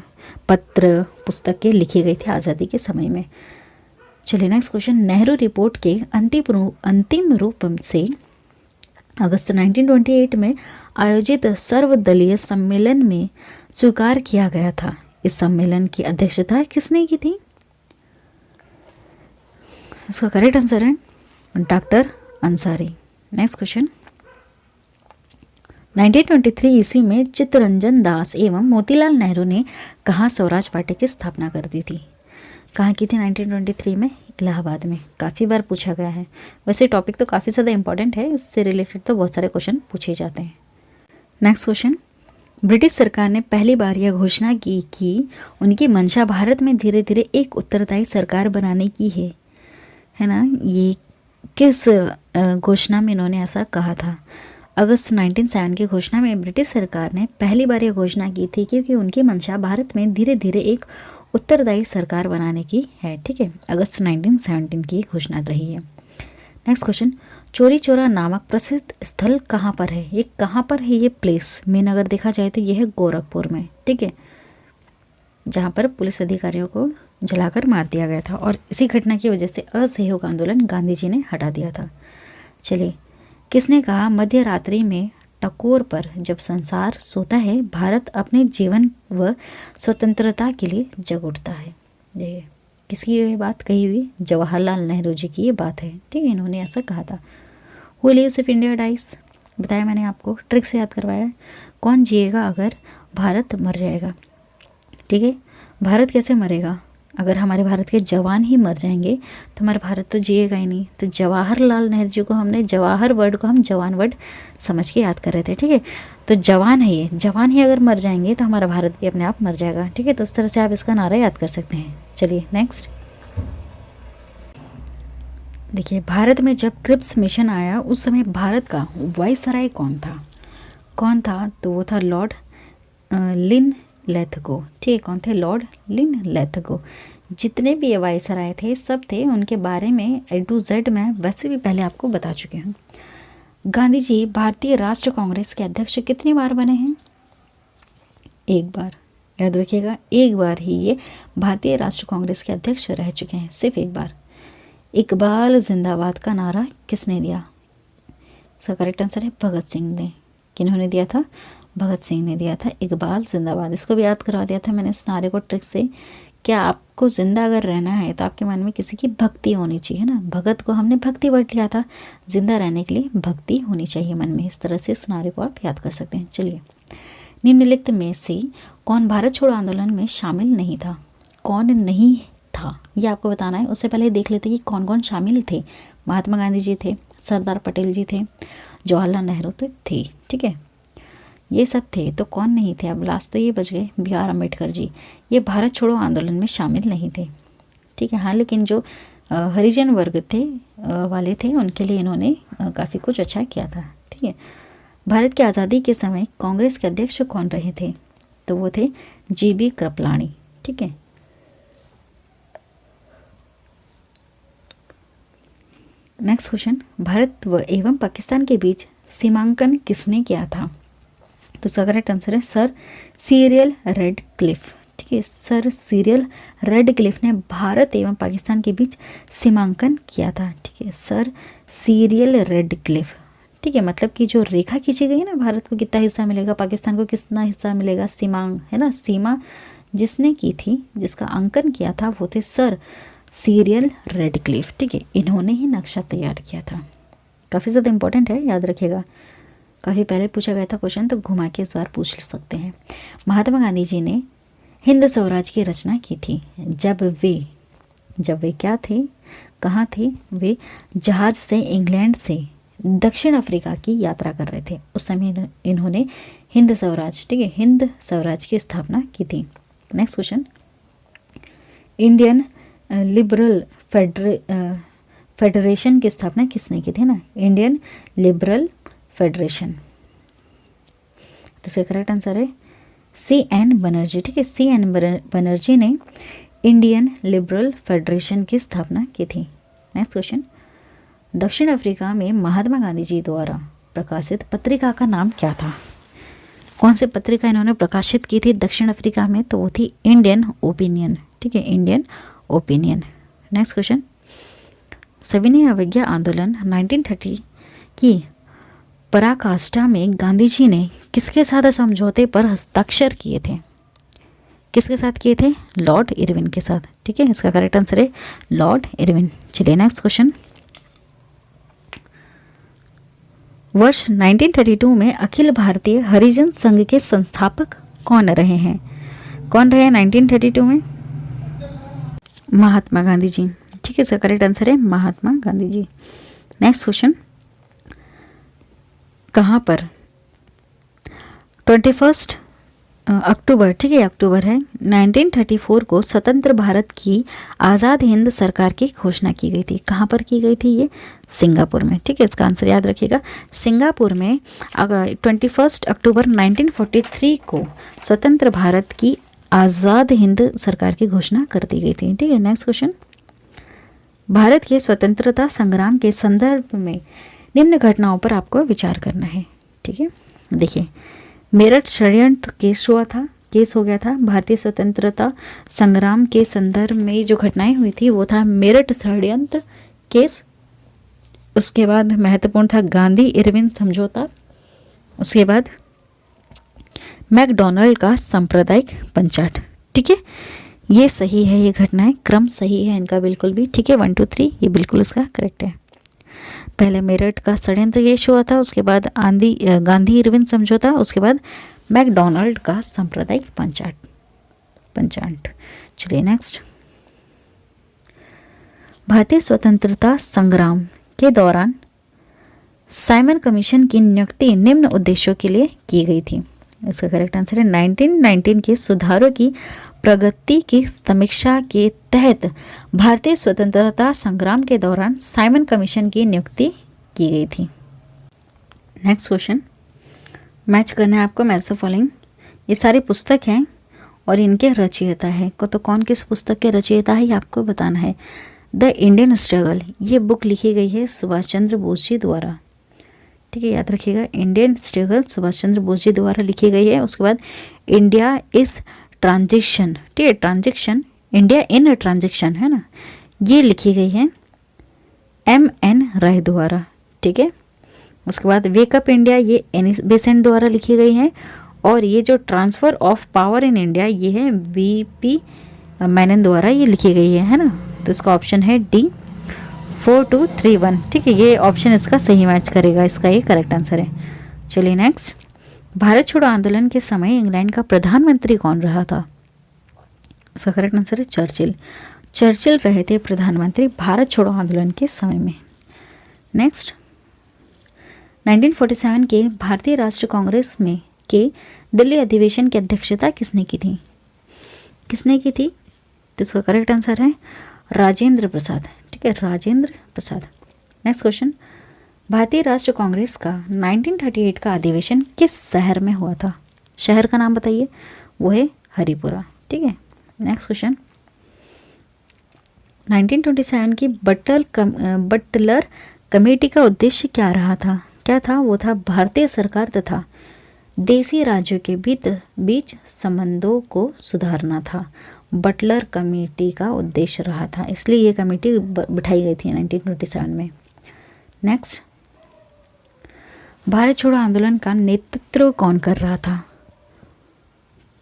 पुस्तकें लिखी गई थी आज़ादी के समय में। चलिए नेक्स्ट क्वेश्चन। नेहरू रिपोर्ट के अंतिम रूप से अगस्त 1928 में आयोजित सर्वदलीय सम्मेलन में स्वीकार किया गया था। इस सम्मेलन की अध्यक्षता किसने की थी? इसका करेक्ट आंसर है डॉक्टर अंसारी। Next question. 1923 ईस्वी में चित्तरंजन दास एवं मोतीलाल नेहरू ने कहाँ स्वराज पार्टी की स्थापना कर दी थी? कहाँ की थी 1923 में? इलाहाबाद में। काफ़ी बार पूछा गया है। वैसे टॉपिक तो काफ़ी ज़्यादा इंपॉर्टेंट है, इससे रिलेटेड तो बहुत सारे क्वेश्चन पूछे जाते हैं। Next question. ब्रिटिश सरकार ने पहली बार यह घोषणा की कि उनकी मंशा भारत में धीरे धीरे एक उत्तरदायी सरकार बनाने की है ना। ये किस घोषणा में इन्होंने ऐसा कहा था? अगस्त 1907 की घोषणा में ब्रिटिश सरकार ने पहली बार यह घोषणा की थी क्योंकि उनकी मंशा भारत में धीरे धीरे एक उत्तरदायी सरकार बनाने की है, ठीक है। अगस्त 1917 की घोषणा रही है। Next question. चौरी चौरा नामक प्रसिद्ध स्थल कहाँ पर है? ये कहाँ पर है ये प्लेस? मेन अगर देखा जाए तो यह है गोरखपुर में, ठीक है, जहाँ पर पुलिस अधिकारियों को जलाकर मार दिया गया था और इसी घटना की वजह से असहयोग आंदोलन गांधी जी ने हटा दिया था। चलिए, किसने कहा मध्य रात्रि में टकोर पर जब संसार सोता है भारत अपने जीवन व स्वतंत्रता के लिए जग उठता है? देखिए किसकी ये बात कही हुई? जवाहरलाल नेहरू जी की ये बात है, ठीक है, इन्होंने ऐसा कहा था। Who lives if India dies? बताया मैंने आपको, ट्रिक से याद करवाया। कौन जिएगा अगर भारत मर जाएगा? ठीक है, भारत कैसे मरेगा? अगर हमारे भारत के जवान ही मर जाएंगे तो हमारा भारत तो जिएगा ही नहीं। तो जवाहरलाल नेहरू जी को हमने जवाहर वर्ड को हम जवान वर्ड समझ के याद कर रहे थे, ठीक है। तो जवान है ये, जवान ही अगर मर जाएंगे तो हमारा भारत भी अपने आप मर जाएगा, ठीक है। तो उस तरह से आप इसका नारा याद कर सकते हैं। चलिए नेक्स्ट देखिए, भारत में जब क्रिप्स मिशन आया उस समय भारत का वायसराय कौन था? कौन था? तो वो था लॉर्ड लिन लेथगो, ठीक है। कौन थे? लॉर्ड लिन लेथगो। जितने भी ये वायसराय थे सब थे, उनके बारे में A to Z मैं वैसे भी पहले आपको बता चुके हूँ। गांधी जी भारतीय राष्ट्र कांग्रेस के अध्यक्ष कितनी बार बने हैं? एक बार, याद रखिएगा, एक बार ही ये भारतीय राष्ट्र कांग्रेस के अध्यक्ष रह चुके हैं, सिर्फ एक बार। इकबाल जिंदाबाद का नारा किसने दिया? इसका करेक्ट आंसर है भगत सिंह ने। किन्होंने दिया था? भगत सिंह ने दिया था इकबाल जिंदाबाद। इसको भी याद करवा दिया था मैंने इस नारे को ट्रिक से क्या आपको जिंदा अगर रहना है तो आपके मन में किसी की भक्ति होनी चाहिए ना। भगत को हमने भक्ति वर्ड लिया था, जिंदा रहने के लिए भक्ति होनी चाहिए मन में। इस तरह से सिनारे को आप याद कर सकते हैं। चलिए, निम्नलिखित में से कौन भारत छोड़ो आंदोलन में शामिल नहीं था? कौन नहीं था ये आपको बताना है। उससे पहले देख लेते कि कौन कौन शामिल थे। महात्मा गांधी जी थे, सरदार पटेल जी थे, जवाहरलाल नेहरू तो थे, ठीक है, ये सब थे। तो कौन नहीं थे? अब लास्ट तो ये बच गए, B.R. अम्बेडकर जी। ये भारत छोड़ो आंदोलन में शामिल नहीं थे, ठीक है। हाँ, लेकिन जो हरिजन वर्ग थे वाले थे उनके लिए इन्होंने काफ़ी कुछ अच्छा किया था, ठीक है। भारत की आज़ादी के समय कांग्रेस के अध्यक्ष कौन रहे थे? तो वो थे G.B. कृपलानी, ठीक है। नेक्स्ट क्वेश्चन, भारत व एवं पाकिस्तान के बीच सीमांकन किसने किया था? तो इसका करेक्ट आंसर है सर सीरियल रेडक्लिफ, ठीक है। सर सीरियल रेडक्लिफ ने भारत एवं पाकिस्तान के बीच सीमांकन किया था, ठीक है। सर सीरियल रेडक्लिफ, ठीक है। मतलब कि जो रेखा खींची गई है ना, भारत को कितना हिस्सा मिलेगा, पाकिस्तान को कितना हिस्सा मिलेगा, सीमांक है ना, सीमा जिसने की थी, जिसका अंकन किया था, वो थे सर सीरियल रेडक्लिफ, ठीक है। इन्होंने ही नक्शा तैयार किया था। काफ़ी ज़्यादा इंपॉर्टेंट है, याद रखिएगा। काफ़ी पहले पूछा गया था क्वेश्चन, तो घुमा के इस बार पूछ सकते हैं। महात्मा गांधी जी ने हिंद स्वराज की रचना की थी जब वे क्या थे, कहाँ थे? वे जहाज़ से इंग्लैंड से दक्षिण अफ्रीका की यात्रा कर रहे थे। उस समय इन्होंने हिंद स्वराज, ठीक है, हिंद स्वराज की स्थापना की थी। Next question, Indian liberal federation की स्थापना किसने की थी ना? Indian liberal federation. तो इसका करेक्ट आंसर है C.N. बनर्जी, ठीक है। C.N. बनर्जी ने इंडियन लिबरल फेडरेशन की स्थापना की थी। नेक्स्ट क्वेश्चन, दक्षिण अफ्रीका में महात्मा गांधी जी द्वारा प्रकाशित पत्रिका का नाम क्या था? कौन सी पत्रिका इन्होंने प्रकाशित की थी दक्षिण अफ्रीका में? तो वो थी इंडियन ओपिनियन, ठीक है, इंडियन ओपिनियन। नेक्स्ट क्वेश्चन, सविनय अवज्ञा आंदोलन 1930 की पराकाष्ठा में गांधी जी ने किसके साथ समझौते पर हस्ताक्षर किए थे? किसके साथ किए थे? लॉर्ड इरविन के साथ, ठीक है। इसका करेक्ट आंसर है लॉर्ड इरविन। चलिए नेक्स्ट क्वेश्चन, वर्ष 1932 में अखिल भारतीय हरिजन संघ के संस्थापक कौन रहे हैं? कौन रहे 1932 में? महात्मा गांधी जी, ठीक है। इसका करेक्ट आंसर है महात्मा गांधी जी। नेक्स्ट क्वेश्चन, कहाँ पर 21 अक्टूबर, ठीक है, अक्टूबर है, 1934 को स्वतंत्र भारत की आज़ाद हिंद सरकार की घोषणा की गई थी। कहाँ पर की गई थी? ये सिंगापुर में, ठीक है। इसका आंसर याद रखिएगा, सिंगापुर में 21 अक्टूबर 1943 को स्वतंत्र भारत की आज़ाद हिंद सरकार की घोषणा कर दी गई थी, ठीक है। नेक्स्ट क्वेश्चन, भारत के स्वतंत्रता संग्राम के संदर्भ में निम्न घटनाओं पर आपको विचार करना है, ठीक है। देखिए, मेरठ षड्यंत्र केस हो गया था। भारतीय स्वतंत्रता संग्राम के संदर्भ में जो घटनाएं हुई थी वो था मेरठ षड्यंत्र केस। उसके बाद महत्वपूर्ण था गांधी इरविन समझौता। उसके बाद मैकडॉनल्ड का सांप्रदायिक पंचाट, ठीक है। ये सही है, ये घटनाएं क्रम सही है इनका बिल्कुल भी, ठीक है। 1 2 3 ये बिल्कुल इसका करेक्ट है। पहले मेरठ का षड्यंत्र केस हुआ था, उसके बाद गांधी इरविन समझौता, उसके बाद मैकडॉनल्ड का सांप्रदायिक पंचाट। चलिए नेक्स्ट, भारतीय स्वतंत्रता संग्राम के दौरान साइमन कमीशन की नियुक्ति निम्न उद्देश्यों के लिए की गई थी। इसका करेक्ट आंसर है 1919 के सुधारों की प्रगति की समीक्षा के तहत भारतीय स्वतंत्रता संग्राम के दौरान साइमन कमीशन की नियुक्ति की गई थी। नेक्स्ट क्वेश्चन, मैच करना है आपको, मैच द फॉलोइंग। ये सारी पुस्तक हैं और इनके रचयिता है को, तो कौन किस पुस्तक के रचयिता है ये आपको बताना है। द इंडियन स्ट्रगल, ये बुक लिखी गई है सुभाष चंद्र बोस जी द्वारा, ठीक है, याद रखिएगा। इंडियन स्ट्रगल सुभाष चंद्र बोस जी द्वारा लिखी गई है। उसके बाद इंडिया इज ट्रांजिशन, ठीक है, ट्रांजिशन, इंडिया इन ट्रांजिशन है ना, ये लिखी गई है M.N. राय द्वारा, ठीक है। उसके बाद वेकअप इंडिया, ये एनी बेसेंट द्वारा लिखी गई है। और ये जो transfer of power in India, ये है B.P. मेनन द्वारा ये लिखी गई है ना। तो इसका ऑप्शन है डी 4231। ठीक है, ये ऑप्शन इसका सही मैच करेगा, इसका ये करेक्ट आंसर है। चलिए नेक्स्ट, भारत छोड़ो आंदोलन के समय इंग्लैंड का प्रधानमंत्री कौन रहा था? उसका करेक्ट आंसर है चर्चिल। चर्चिल रहे थे प्रधानमंत्री भारत छोड़ो आंदोलन के समय में। नेक्स्ट, 1947 के भारतीय राष्ट्रीय कांग्रेस में के दिल्ली अधिवेशन की अध्यक्षता किसने की थी? किसने की थी? तो इसका करेक्ट आंसर है राजेंद्र प्रसाद। ठीक है, राजेंद्र प्रसाद। नेक्स्ट क्वेश्चन, भारतीय राष्ट्रीय कांग्रेस का 1938 का अधिवेशन किस शहर में हुआ था? शहर का नाम बताइए। वो है हरिपुरा। ठीक है, नेक्स्ट क्वेश्चन, 1927 की बटलर कमेटी का उद्देश्य क्या रहा था? क्या था? वो था भारतीय सरकार तथा देशी राज्यों के बीच संबंधों को सुधारना था। बटलर कमेटी का उद्देश्य रहा था, इसलिए ये कमेटी बिठाई गई थी 1927 में। नेक्स्ट, भारत छोड़ो आंदोलन का नेतृत्व कौन कर रहा था?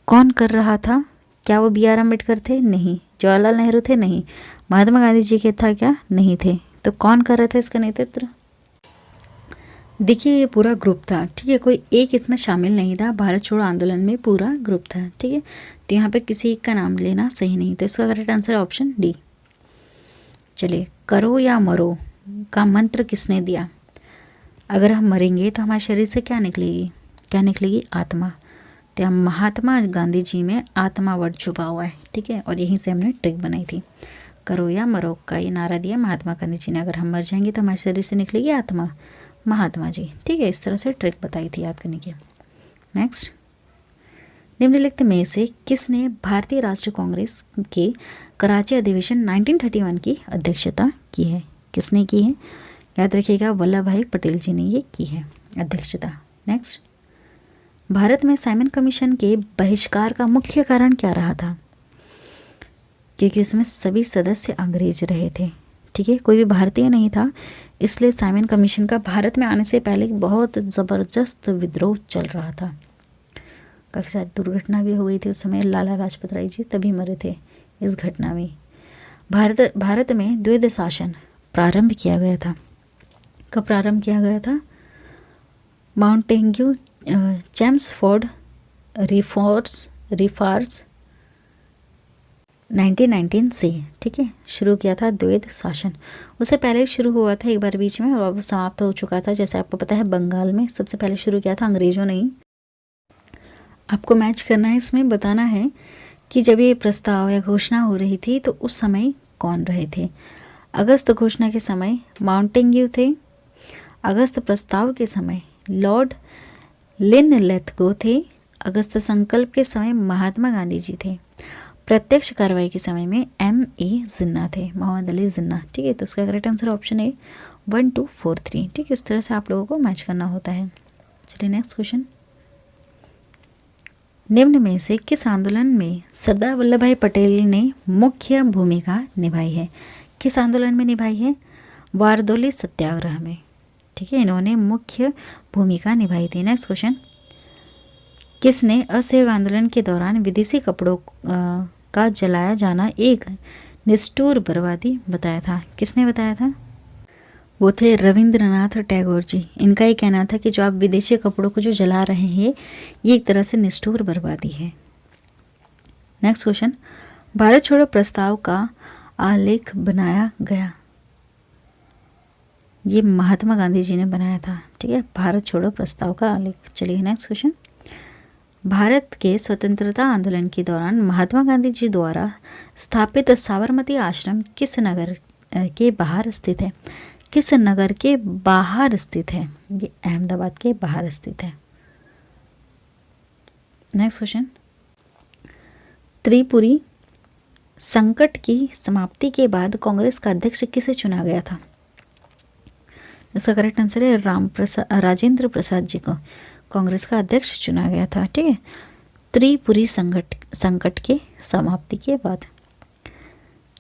कौन कर रहा था? क्या वो बी आर अम्बेडकर थे? नहीं। जवाहरलाल नेहरू थे? नहीं। महात्मा गांधी जी के था क्या? नहीं थे। तो कौन कर रहा था इसका नेतृत्व? देखिए, ये पूरा ग्रुप था। ठीक है, कोई एक इसमें शामिल नहीं था। भारत छोड़ो आंदोलन में पूरा ग्रुप था। ठीक है, तो यहाँ पे किसी एक का नाम लेना सही नहीं। तो इसका करेक्ट आंसर है ऑप्शन डी। चलिए, करो या मरो का मंत्र किसने दिया? अगर हम मरेंगे तो हमारे शरीर से क्या निकलेगी? क्या निकलेगी? आत्मा। तो महात्मा गांधी जी में आत्मा वर्ड छुपा हुआ है। ठीक है, और यहीं से हमने ट्रिक बनाई थी। करो या मरो का ये नारा दिया महात्मा गांधी जी ने। अगर हम मर जाएंगे तो हमारे शरीर से निकलेगी आत्मा, महात्मा जी। ठीक है, इस तरह से ट्रिक बताई थी याद करने की। नेक्स्ट, निम्नलिखित में से किसने भारतीय राष्ट्रीय कांग्रेस के कराची अधिवेशन 1931 की अध्यक्षता की है? किसने की है? याद रखिएगा, वल्लभ भाई पटेल जी ने ये की है अध्यक्षता। नेक्स्ट, भारत में साइमन कमीशन के बहिष्कार का मुख्य कारण क्या रहा था? क्योंकि उसमें सभी सदस्य अंग्रेज रहे थे। ठीक है, कोई भी भारतीय नहीं था, इसलिए साइमन कमीशन का भारत में आने से पहले बहुत ज़बरदस्त विद्रोह चल रहा था। काफ़ी सारी दुर्घटना भी हो गई थी उस समय। लाला लाजपत राय जी तभी मरे थे इस घटना में। भारत में द्वैध शासन प्रारंभ किया गया था। कब प्रारंभ किया गया था? माउंटेन्यू चैम्सफोर्ड रिफॉर्स 1919 से। ठीक है, शुरू किया था द्वैध शासन। उससे पहले शुरू हुआ था एक बार बीच में, और अब समाप्त हो चुका था। जैसे आपको पता है, बंगाल में सबसे पहले शुरू किया था अंग्रेज़ों ने ही। आपको मैच करना है, इसमें बताना है कि जब ये प्रस्ताव या घोषणा हो रही थी तो उस समय कौन रहे थे। अगस्त घोषणा के समय माउंटेन्यू थे। अगस्त प्रस्ताव के समय लॉर्ड लिनलिथगो थे। अगस्त संकल्प के समय महात्मा गांधी जी थे। प्रत्यक्ष कार्रवाई के समय में M.A. जिन्ना थे, मोहम्मद अली जिन्ना। ठीक है, तो उसका करेक्ट आंसर ऑप्शन है 1, 2, 4, 3। ठीक है, इस तरह से आप लोगों को मैच करना होता है। चलिए नेक्स्ट क्वेश्चन, निम्न में से किस आंदोलन में सरदार वल्लभ भाई पटेल ने मुख्य भूमिका निभाई है? किस आंदोलन में निभाई है? बारदोली सत्याग्रह में। ठीक है, इन्होंने मुख्य भूमिका निभाई थी। नेक्स्ट क्वेश्चन, किसने असहयोग आंदोलन के दौरान विदेशी कपड़ों का जलाया जाना एक निष्ठुर बर्बादी बताया था? किसने बताया था? वो थे रविंद्रनाथ टैगोर जी। इनका ये कहना था कि जो आप विदेशी कपड़ों को जो जला रहे हैं, ये एक तरह से निष्ठुर बर्बादी है। नेक्स्ट क्वेश्चन, भारत छोड़ो प्रस्ताव का आलेख बनाया गया। ये महात्मा गांधी जी ने बनाया था। ठीक है, भारत छोड़ो प्रस्ताव का आलेख। चलिए नेक्स्ट क्वेश्चन, भारत के स्वतंत्रता आंदोलन के दौरान महात्मा गांधी जी द्वारा स्थापित साबरमती आश्रम किस नगर के बाहर स्थित है? किस नगर के बाहर स्थित है? ये अहमदाबाद के बाहर स्थित है। नेक्स्ट क्वेश्चन, त्रिपुरी संकट की समाप्ति के बाद कांग्रेस का अध्यक्ष किसे चुना गया था? इसका करेक्ट आंसर है राजेंद्र प्रसाद जी को कांग्रेस का अध्यक्ष चुना गया था। ठीक है, त्रिपुरी संकट के समाप्ति के बाद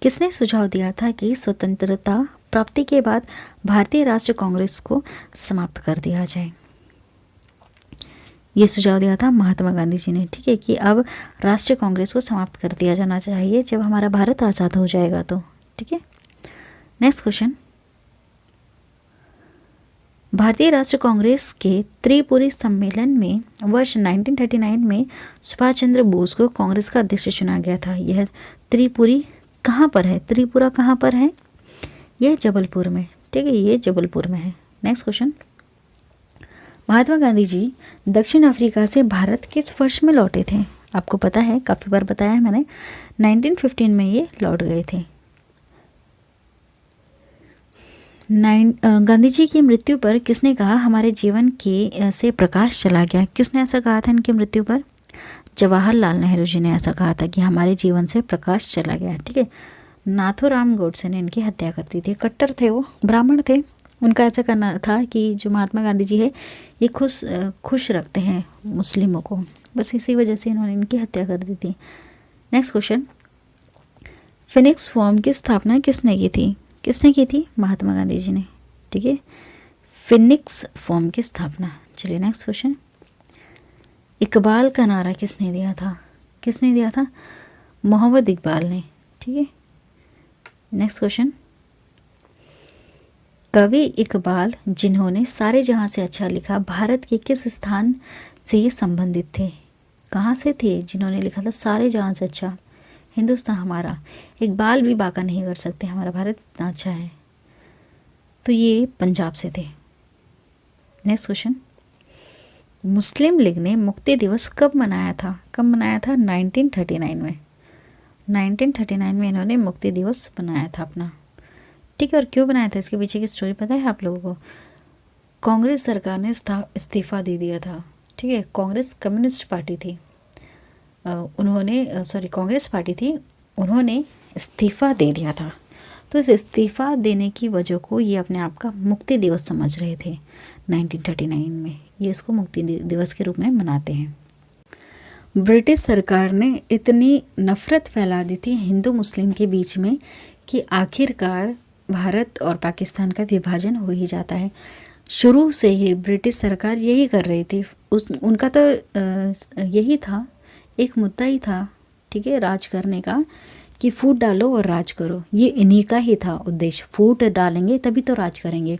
किसने सुझाव दिया था कि स्वतंत्रता प्राप्ति के बाद भारतीय राष्ट्रीय कांग्रेस को समाप्त कर दिया जाए? ये सुझाव दिया था महात्मा गांधी जी ने, ठीक है, कि अब राष्ट्रीय कांग्रेस को समाप्त कर दिया जाना चाहिए जब हमारा भारत आज़ाद हो जाएगा तो, ठीक है। नेक्स्ट क्वेश्चन, भारतीय राष्ट्रीय कांग्रेस के त्रिपुरी सम्मेलन में वर्ष 1939 में सुभाष चंद्र बोस को कांग्रेस का अध्यक्ष चुना गया था। यह त्रिपुरी कहाँ पर है, त्रिपुरा कहाँ पर है, यह जबलपुर में, ठीक है, ये जबलपुर में है। नेक्स्ट क्वेश्चन, महात्मा गांधी जी दक्षिण अफ्रीका से भारत किस वर्ष में लौटे थे? आपको पता है, काफ़ी बार बताया है मैंने, 1915 में ये लौट गए थे। गांधी जी की मृत्यु पर किसने कहा हमारे जीवन के से प्रकाश चला गया? किसने ऐसा कहा था इनकी मृत्यु पर? जवाहरलाल नेहरू जी ने ऐसा कहा था कि हमारे जीवन से प्रकाश चला गया, ठीक है। नाथूराम गोडसे ने इनकी हत्या कर दी थी। कट्टर थे, वो ब्राह्मण थे, उनका ऐसा करना था कि जो महात्मा गांधी जी है ये खुश रखते हैं मुस्लिमों को, बस इसी वजह से इन्होंने इनकी हत्या कर दी थी। नेक्स्ट क्वेश्चन, फिनिक्स फॉर्म की स्थापना किसने की थी? किसने की थी? महात्मा गांधी जी ने, ठीक है, फिनिक्स फॉर्म की स्थापना। चलिए नेक्स्ट क्वेश्चन, इकबाल का नारा किसने दिया था? किसने दिया था? मोहम्मद इकबाल ने, ठीक है। नेक्स्ट क्वेश्चन, कवि इकबाल जिन्होंने सारे जहां से अच्छा लिखा भारत के किस स्थान से ये संबंधित थे? कहाँ से थे जिन्होंने लिखा था सारे जहां से अच्छा? हिंदुस्तान हमारा, इकबाल भी बाका नहीं कर सकते, हमारा भारत इतना अच्छा है, तो ये पंजाब से थे। नेक्स्ट क्वेश्चन, मुस्लिम लीग ने मुक्ति दिवस कब मनाया था? कब मनाया था? 1939 में। 1939 में इन्होंने मुक्ति दिवस बनाया था अपना, ठीक है। और क्यों बनाया था, इसके पीछे की स्टोरी पता है आप लोगों को? कांग्रेस सरकार ने इस्तीफा दे दिया था, ठीक है। कांग्रेस कम्युनिस्ट पार्टी थी, कांग्रेस पार्टी थी, उन्होंने इस्तीफा दे दिया था, तो इस इस्तीफा देने की वजह को ये अपने आप का मुक्ति दिवस समझ रहे थे 1939 में। ये इसको मुक्ति दिवस के रूप में मनाते हैं। ब्रिटिश सरकार ने इतनी नफरत फैला दी थी हिंदू मुस्लिम के बीच में कि आखिरकार भारत और पाकिस्तान का विभाजन हो ही जाता है। शुरू से ही ब्रिटिश सरकार यही कर रही थी, उनका तो यही था, एक मुद्दा ही था, ठीक है, राज करने का, कि फूट डालो और राज करो। ये इन्हीं का ही था उद्देश्य, फूट डालेंगे तभी तो राज करेंगे।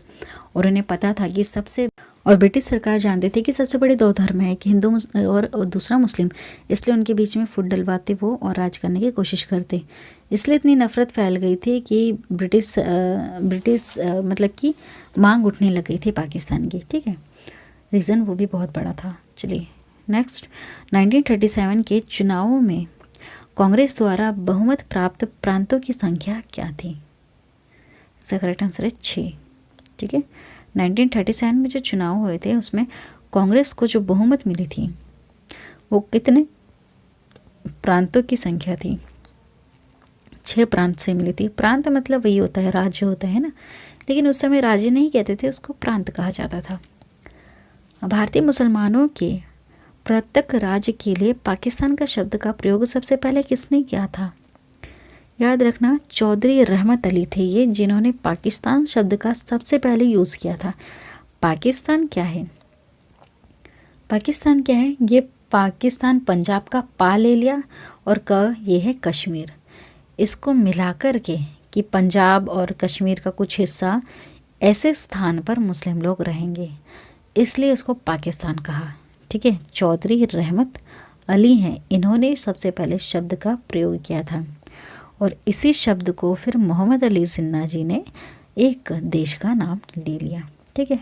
और उन्हें पता था कि और ब्रिटिश सरकार जानते थे कि सबसे बड़े दो धर्म है, कि हिंदू और दूसरा मुस्लिम, इसलिए उनके बीच में फूट डलवाते वो और राज करने की कोशिश करते। इसलिए इतनी नफरत फैल गई थी कि ब्रिटिश मतलब कि मांग उठने लग गई थी पाकिस्तान की, ठीक है। रीज़न वो भी बहुत बड़ा था। चलिए नेक्स्ट, 1937 के चुनावों में कांग्रेस द्वारा बहुमत प्राप्त प्रांतों की संख्या क्या थी? इसका करेक्ट आंसर है 6, ठीक है। 1937 में जो चुनाव हुए थे उसमें कांग्रेस को जो बहुमत मिली थी वो कितने प्रांतों की संख्या थी? 6 प्रांत से मिली थी। प्रांत मतलब वही होता है, राज्य होता है ना, लेकिन उस समय राज्य नहीं कहते थे, उसको प्रांत कहा जाता था। भारतीय मुसलमानों के पृथक राज्य के लिए पाकिस्तान का शब्द का प्रयोग सबसे पहले किसने किया था? याद रखना, चौधरी रहमत अली थे ये, जिन्होंने पाकिस्तान शब्द का सबसे पहले यूज़ किया था। पाकिस्तान क्या है? पाकिस्तान क्या है? ये पाकिस्तान पंजाब का पा ले लिया और ये है कश्मीर, इसको मिलाकर के कि पंजाब और कश्मीर का कुछ हिस्सा ऐसे स्थान पर मुस्लिम लोग रहेंगे, इसलिए उसको पाकिस्तान कहा, ठीक है। चौधरी रहमत अली हैं, इन्होंने सबसे पहले शब्द का प्रयोग किया था और इसी शब्द को फिर मोहम्मद अली जिन्ना जी ने एक देश का नाम ले लिया, ठीक है।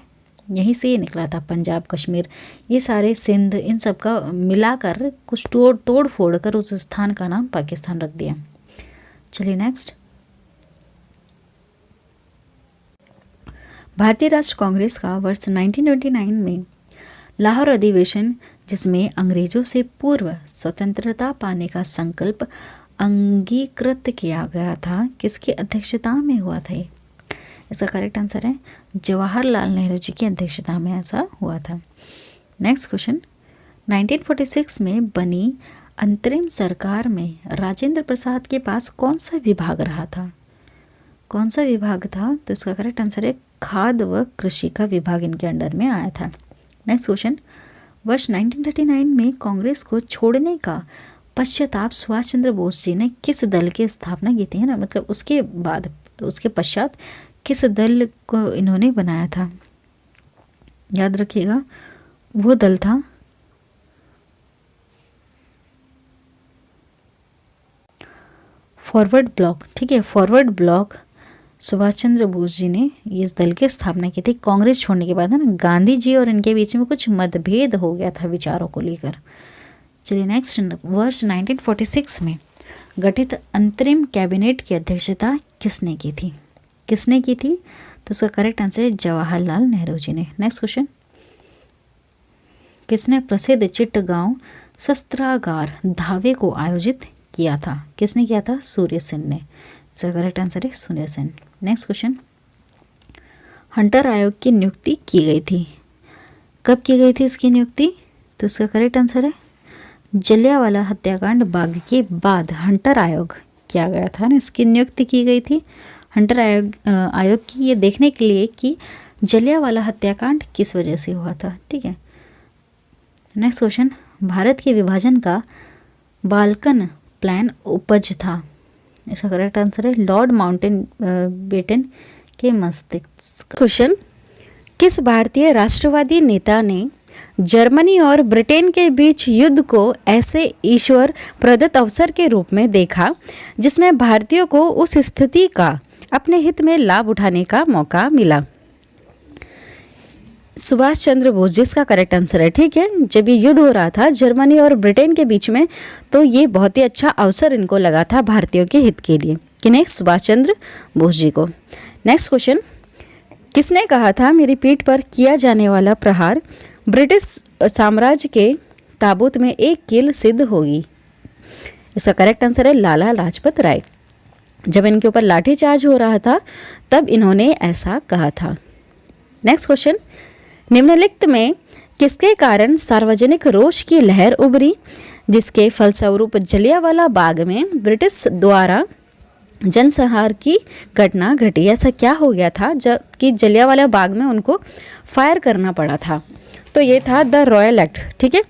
यहीं से ये निकला था, पंजाब, कश्मीर, ये सारे सिंध, इन सब का मिलाकर कुछ तोड़ फोड़ कर उस स्थान का नाम पाकिस्तान रख दिया। चलिए नेक्स्ट, भारतीय राष्ट्र कांग्रेस का वर्ष 1929 में लाहौर अधिवेशन, जिसमें अंग्रेजों से पूर्व स्वतंत्रता पाने का संकल्प अंगीकृत किया गया था, किसकी अध्यक्षता में हुआ था? इसका करेक्ट आंसर है जवाहरलाल नेहरू जी की अध्यक्षता में ऐसा हुआ था। नेक्स्ट क्वेश्चन, 1946 में बनी अंतरिम सरकार में राजेंद्र प्रसाद के पास कौन सा विभाग रहा था? कौन सा विभाग था? तो इसका करेक्ट आंसर है खाद्य व कृषि का विभाग इनके अंडर में आया था। नेक्स्ट क्वेश्चन, वर्ष 1939 में कांग्रेस को छोड़ने का पश्चाताप सुभाष चंद्र बोस जी ने किस दल की स्थापना की थी, है ना, मतलब उसके बाद, उसके पश्चात किस दल को इन्होंने बनाया था, याद रखिएगा, वो दल था फॉरवर्ड ब्लॉक। ठीक है, फॉरवर्ड ब्लॉक सुभाष चंद्र बोस जी ने इस दल की स्थापना की थी कांग्रेस छोड़ने के बाद, है ना। गांधी जी और इनके बीच में कुछ मतभेद हो गया था विचारों को लेकर। चलिए नेक्स्ट, वर्ष 1946 में गठित अंतरिम कैबिनेट की अध्यक्षता किसने की थी? किसने की थी? तो उसका करेक्ट आंसर है जवाहरलाल नेहरू जी ने। नेक्स्ट क्वेश्चन, किसने प्रसिद्ध चिट्टगांव शस्त्रागार धावे को आयोजित किया था? किसने किया था? सूर्य सेन ने। इसका करेक्ट आंसर है Surya Sen. Next question, Hunter आयोग की नियुक्ति की गई थी, कब की गई थी इसकी नियुक्ति? तो इसका करेक्ट आंसर है जलियांवाला हत्याकांड बाग के बाद हंटर आयोग किया गया था ना, इसकी नियुक्ति की गई थी हंटर आयोग की, ये देखने के लिए कि जलियांवाला हत्याकांड किस वजह से हुआ था। ठीक है, नेक्स्ट क्वेश्चन, भारत के विभाजन का बाल्कन प्लान उपज था, इसका करेक्ट आंसर है लॉर्ड माउंटेन बेटन के मस्तिष्क। क्वेश्चन, किस भारतीय राष्ट्रवादी नेता ने जर्मनी और ब्रिटेन के बीच युद्ध को ऐसे ईश्वर प्रदत्त अवसर के रूप में देखा जिसमें भारतीयों को उस स्थिति का अपने हित में लाभ उठाने का मौका मिला? सुभाष चंद्र बोस, जिसका करेक्ट आंसर है। ठीक है, जब ये युद्ध हो रहा था जर्मनी और ब्रिटेन के बीच में, तो ये बहुत ही अच्छा अवसर इनको लगा था भारतीयों के हित के लिए। किन्हें? सुभाष चंद्र बोस जी को। नेक्स्ट क्वेश्चन, किसने कहा था मेरी पीठ पर किया जाने वाला प्रहार ब्रिटिश साम्राज्य के ताबूत में एक कील सिद्ध होगी? इसका करेक्ट आंसर है लाला लाजपत राय। जब इनके ऊपर लाठीचार्ज हो रहा था तब इन्होंने ऐसा कहा था। नेक्स्ट क्वेश्चन, निम्नलिखित में किसके कारण सार्वजनिक रोष की लहर उभरी जिसके फलस्वरूप जलियांवाला बाग में ब्रिटिश द्वारा जनसंहार की घटना घटी? ऐसा क्या हो गया था जब कि जलियांवाला बाग में उनको फायर करना पड़ा था? तो ये था द रॉयल एक्ट। ठीक है,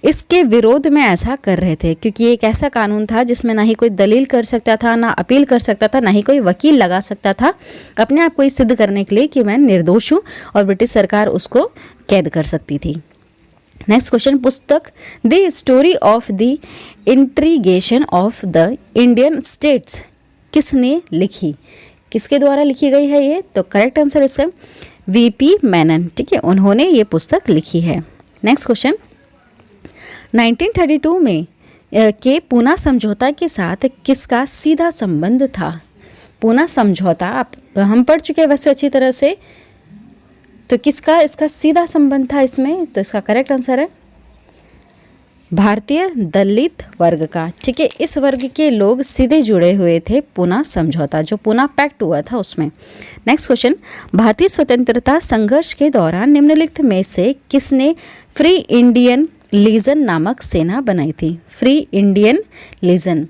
इसके विरोध में ऐसा कर रहे थे क्योंकि एक ऐसा कानून था जिसमें ना ही कोई दलील कर सकता था, ना अपील कर सकता था, ना ही कोई वकील लगा सकता था अपने आप को सिद्ध करने के लिए कि मैं निर्दोष हूँ, और ब्रिटिश सरकार उसको कैद कर सकती थी। नेक्स्ट क्वेश्चन, पुस्तक the story of the integration of the Indian states किसने लिखी? किसके द्वारा लिखी गई है ये? तो करेक्ट आंसर इसका वीपी मेनन। ठीक है, उन्होंने ये पुस्तक लिखी है। नेक्स्ट क्वेश्चन, 1932 में के पूना समझौता के साथ किसका सीधा संबंध था? पूना समझौता हम पढ़ चुके हैं वैसे अच्छी तरह से, तो किसका इसका सीधा संबंध था इसमें? तो इसका करेक्ट आंसर है भारतीय दलित वर्ग का। ठीक है, इस वर्ग के लोग सीधे जुड़े हुए थे पूना समझौता, जो पूना पैक्ट हुआ था उसमें। नेक्स्ट क्वेश्चन, भारतीय स्वतंत्रता संघर्ष के दौरान निम्नलिखित में से किसने फ्री इंडियन लीजन नामक सेना बनाई थी? फ्री इंडियन लीजन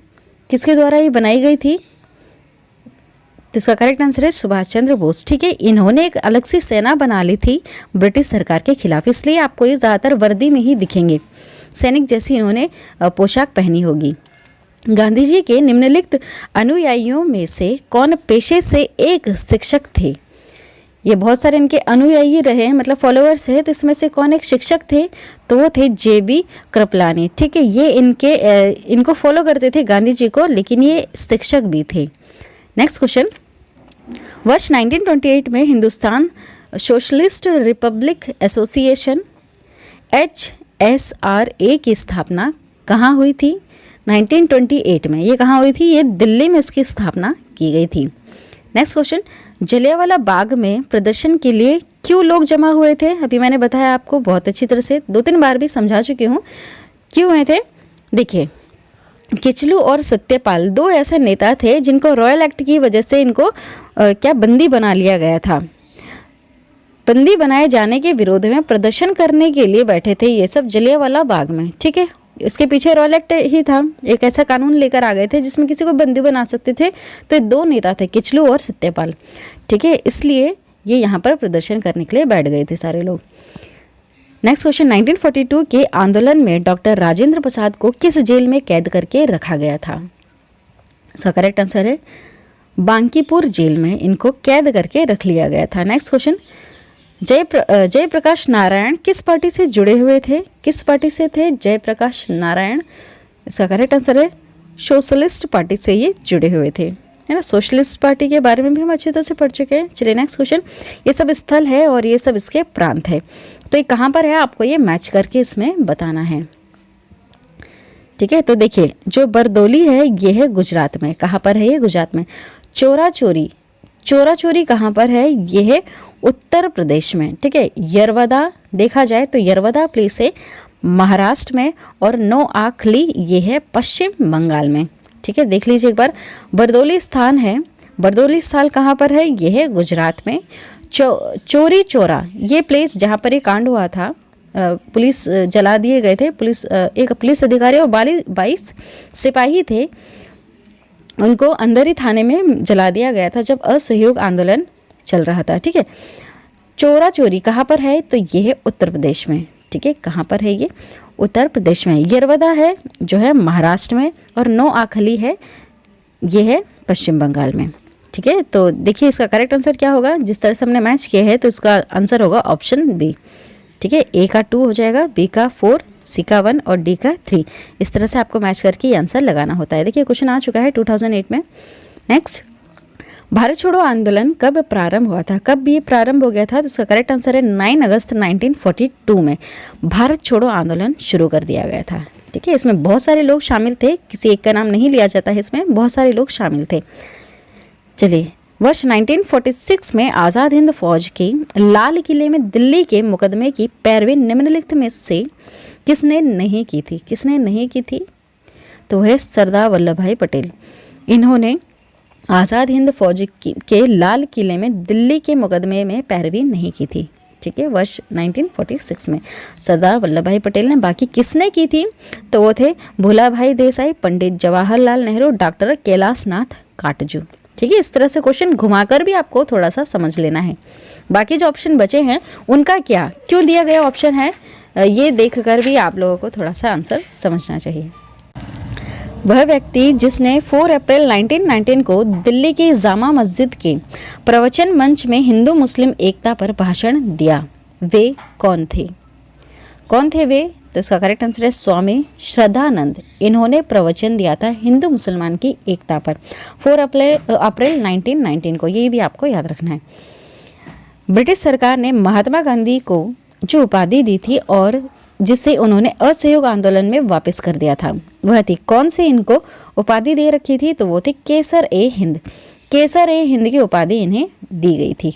किसके द्वारा ये बनाई गई थी? तो इसका करेक्ट आंसर है सुभाष चंद्र बोस। ठीक है, इन्होंने एक अलग सी सेना बना ली थी ब्रिटिश सरकार के खिलाफ, इसलिए आपको ये ज़्यादातर वर्दी में ही दिखेंगे, सैनिक जैसी इन्होंने पोशाक पहनी होगी। गांधी जी के निम्नलिखित अनुयायियों में से कौन पेशे से एक शिक्षक थे? ये बहुत सारे इनके अनुयायी रहे हैं, मतलब फॉलोअर्स है, तो इसमें से कौन एक शिक्षक थे? तो वो थे जेबी कृपलानी। ठीक है, ये इनको फॉलो करते थे गांधी जी को, लेकिन ये शिक्षक भी थे। नेक्स्ट क्वेश्चन, वर्ष 1928 में Hindustan socialist Republic association HSRA की स्थापना कहाँ हुई थी? 1928 में ये कहाँ हुई थी? ये दिल्ली में इसकी स्थापना की गई थी। नेक्स्ट क्वेश्चन, जलियांवाला बाग में प्रदर्शन के लिए क्यों लोग जमा हुए थे? अभी मैंने बताया आपको बहुत अच्छी तरह से, 2-3 बार भी समझा चुकी हूँ क्यों हुए थे। देखिए, किचलू और सत्यपाल 2 ऐसे नेता थे जिनको रॉयल एक्ट की वजह से इनको बंदी बना लिया गया था। बंदी बनाए जाने के विरोध में प्रदर्शन करने के लिए बैठे थे ये सब जलियांवाला बाग में। ठीक है, उसके पीछे रॉयल एक्ट ही था, एक ऐसा कानून लेकर आ गए थे जिसमें किसी को बंदी बना सकते थे। तो 2 नेता थे, किचलू और सत्यपाल। ठीक है, इसलिए ये यहाँ पर प्रदर्शन करने के लिए बैठ गए थे सारे लोग। नेक्स्ट क्वेश्चन, 1942 के आंदोलन में डॉक्टर राजेंद्र प्रसाद को किस जेल में कैद करके रखा गया था? इसका करेक्ट आंसर है बांकीपुर जेल में इनको कैद करके रख लिया गया था। नेक्स्ट क्वेश्चन, जयप्रकाश नारायण किस पार्टी से जुड़े हुए थे? किस पार्टी से थे जयप्रकाश नारायण? इसका करेक्ट आंसर है सोशलिस्ट पार्टी से ये जुड़े हुए थे, है ना। सोशलिस्ट पार्टी के बारे में भी हम अच्छी तरह से पढ़ चुके हैं। चलिए नेक्स्ट क्वेश्चन, ये सब स्थल है और ये सब इसके प्रांत है, तो ये कहाँ पर है आपको ये मैच करके इसमें बताना है, ठीक है। तो देखिए जो बरदोली है ये है गुजरात में। कहाँ पर है ये? गुजरात में। चोरा चोरी कहाँ पर है? ये है उत्तर प्रदेश में, ठीक है। यरवदा देखा जाए तो यरवदा प्लेस है महाराष्ट्र में, और नोआखली ये है पश्चिम बंगाल में, ठीक है। देख लीजिए एक बार, बरदोली स्थान है, बरदोली स्थल कहाँ पर है? ये है गुजरात में। चोरी चोरा ये प्लेस जहाँ पर ये कांड हुआ था, पुलिस जला दिए गए थे, एक पुलिस अधिकारी और 22 सिपाही थे, उनको अंदर ही थाने में जला दिया गया था जब असहयोग आंदोलन चल रहा था, ठीक है। चोरा चोरी कहाँ पर है? तो ये है उत्तर प्रदेश में, ठीक है। कहाँ पर है ये? उत्तर प्रदेश में। यरवदा है जो है महाराष्ट्र में, और नोआखली है ये है पश्चिम बंगाल में, ठीक है। तो देखिए इसका करेक्ट आंसर क्या होगा? जिस तरह से हमने मैच किया है तो इसका आंसर होगा ऑप्शन बी, ठीक है। ए का 2 हो जाएगा, बी का 4, सी का 1 और डी का 3। इस तरह से आपको मैच करके ये आंसर लगाना होता है। देखिए क्वेश्चन आ चुका है 2008 में। नेक्स्ट, भारत छोड़ो आंदोलन कब प्रारंभ हुआ था? कब ये प्रारंभ हो गया था? तो इसका करेक्ट आंसर है 9 अगस्त 1942 में भारत छोड़ो आंदोलन शुरू कर दिया गया था, ठीक है। इसमें बहुत सारे लोग शामिल थे, किसी एक का नाम नहीं लिया जाता है, इसमें बहुत सारे लोग शामिल थे। चलिए, वर्ष 1946 में आज़ाद हिंद फौज के लाल किले में दिल्ली के मुकदमे की पैरवी निम्नलिखित में से किसने नहीं की थी? किसने नहीं की थी? तो है सरदार वल्लभ भाई पटेल। इन्होंने आज़ाद हिंद फौज के लाल किले में दिल्ली के मुकदमे में पैरवी नहीं की थी, ठीक है, वर्ष 1946 में सरदार वल्लभ भाई पटेल ने। बाकी किसने की थी? तो वो थे भोला भाई देसाई, पंडित जवाहरलाल नेहरू, डॉक्टर कैलाश नाथ काटजू, ठीक है। इस तरह से क्वेश्चन घुमाकर भी आपको थोड़ा सा समझ लेना है। बाकी जो ऑप्शन बचे हैं उनका क्या, क्यों दिया गया ऑप्शन है, ये देखकर भी आप लोगों को थोड़ा सा आंसर समझना चाहिए। वह व्यक्ति जिसने 4 अप्रैल 1919 को दिल्ली की जामा मस्जिद के प्रवचन मंच में हिंदू मुस्लिम एकता पर भाषण दिया, वे कौन थे? कौन थे वे? तो इसका करेक्ट आंसर है स्वामी श्रद्धानंद। इन्होंने प्रवचन दिया था हिंदू मुसलमान की एकता पर 4 अप्रैल 1919 को, ये भी आपको याद रखना है। ब्रिटिश सरकार ने महात्मा गांधी को जो उपाधि दी थी और जिसे उन्होंने असहयोग आंदोलन में वापस कर दिया था, वह थी कौन सी इनको उपाधि दे रखी थी? तो वो थी केसर ए हिंद। केसर ए हिंद की उपाधि इन्हें दी गई थी।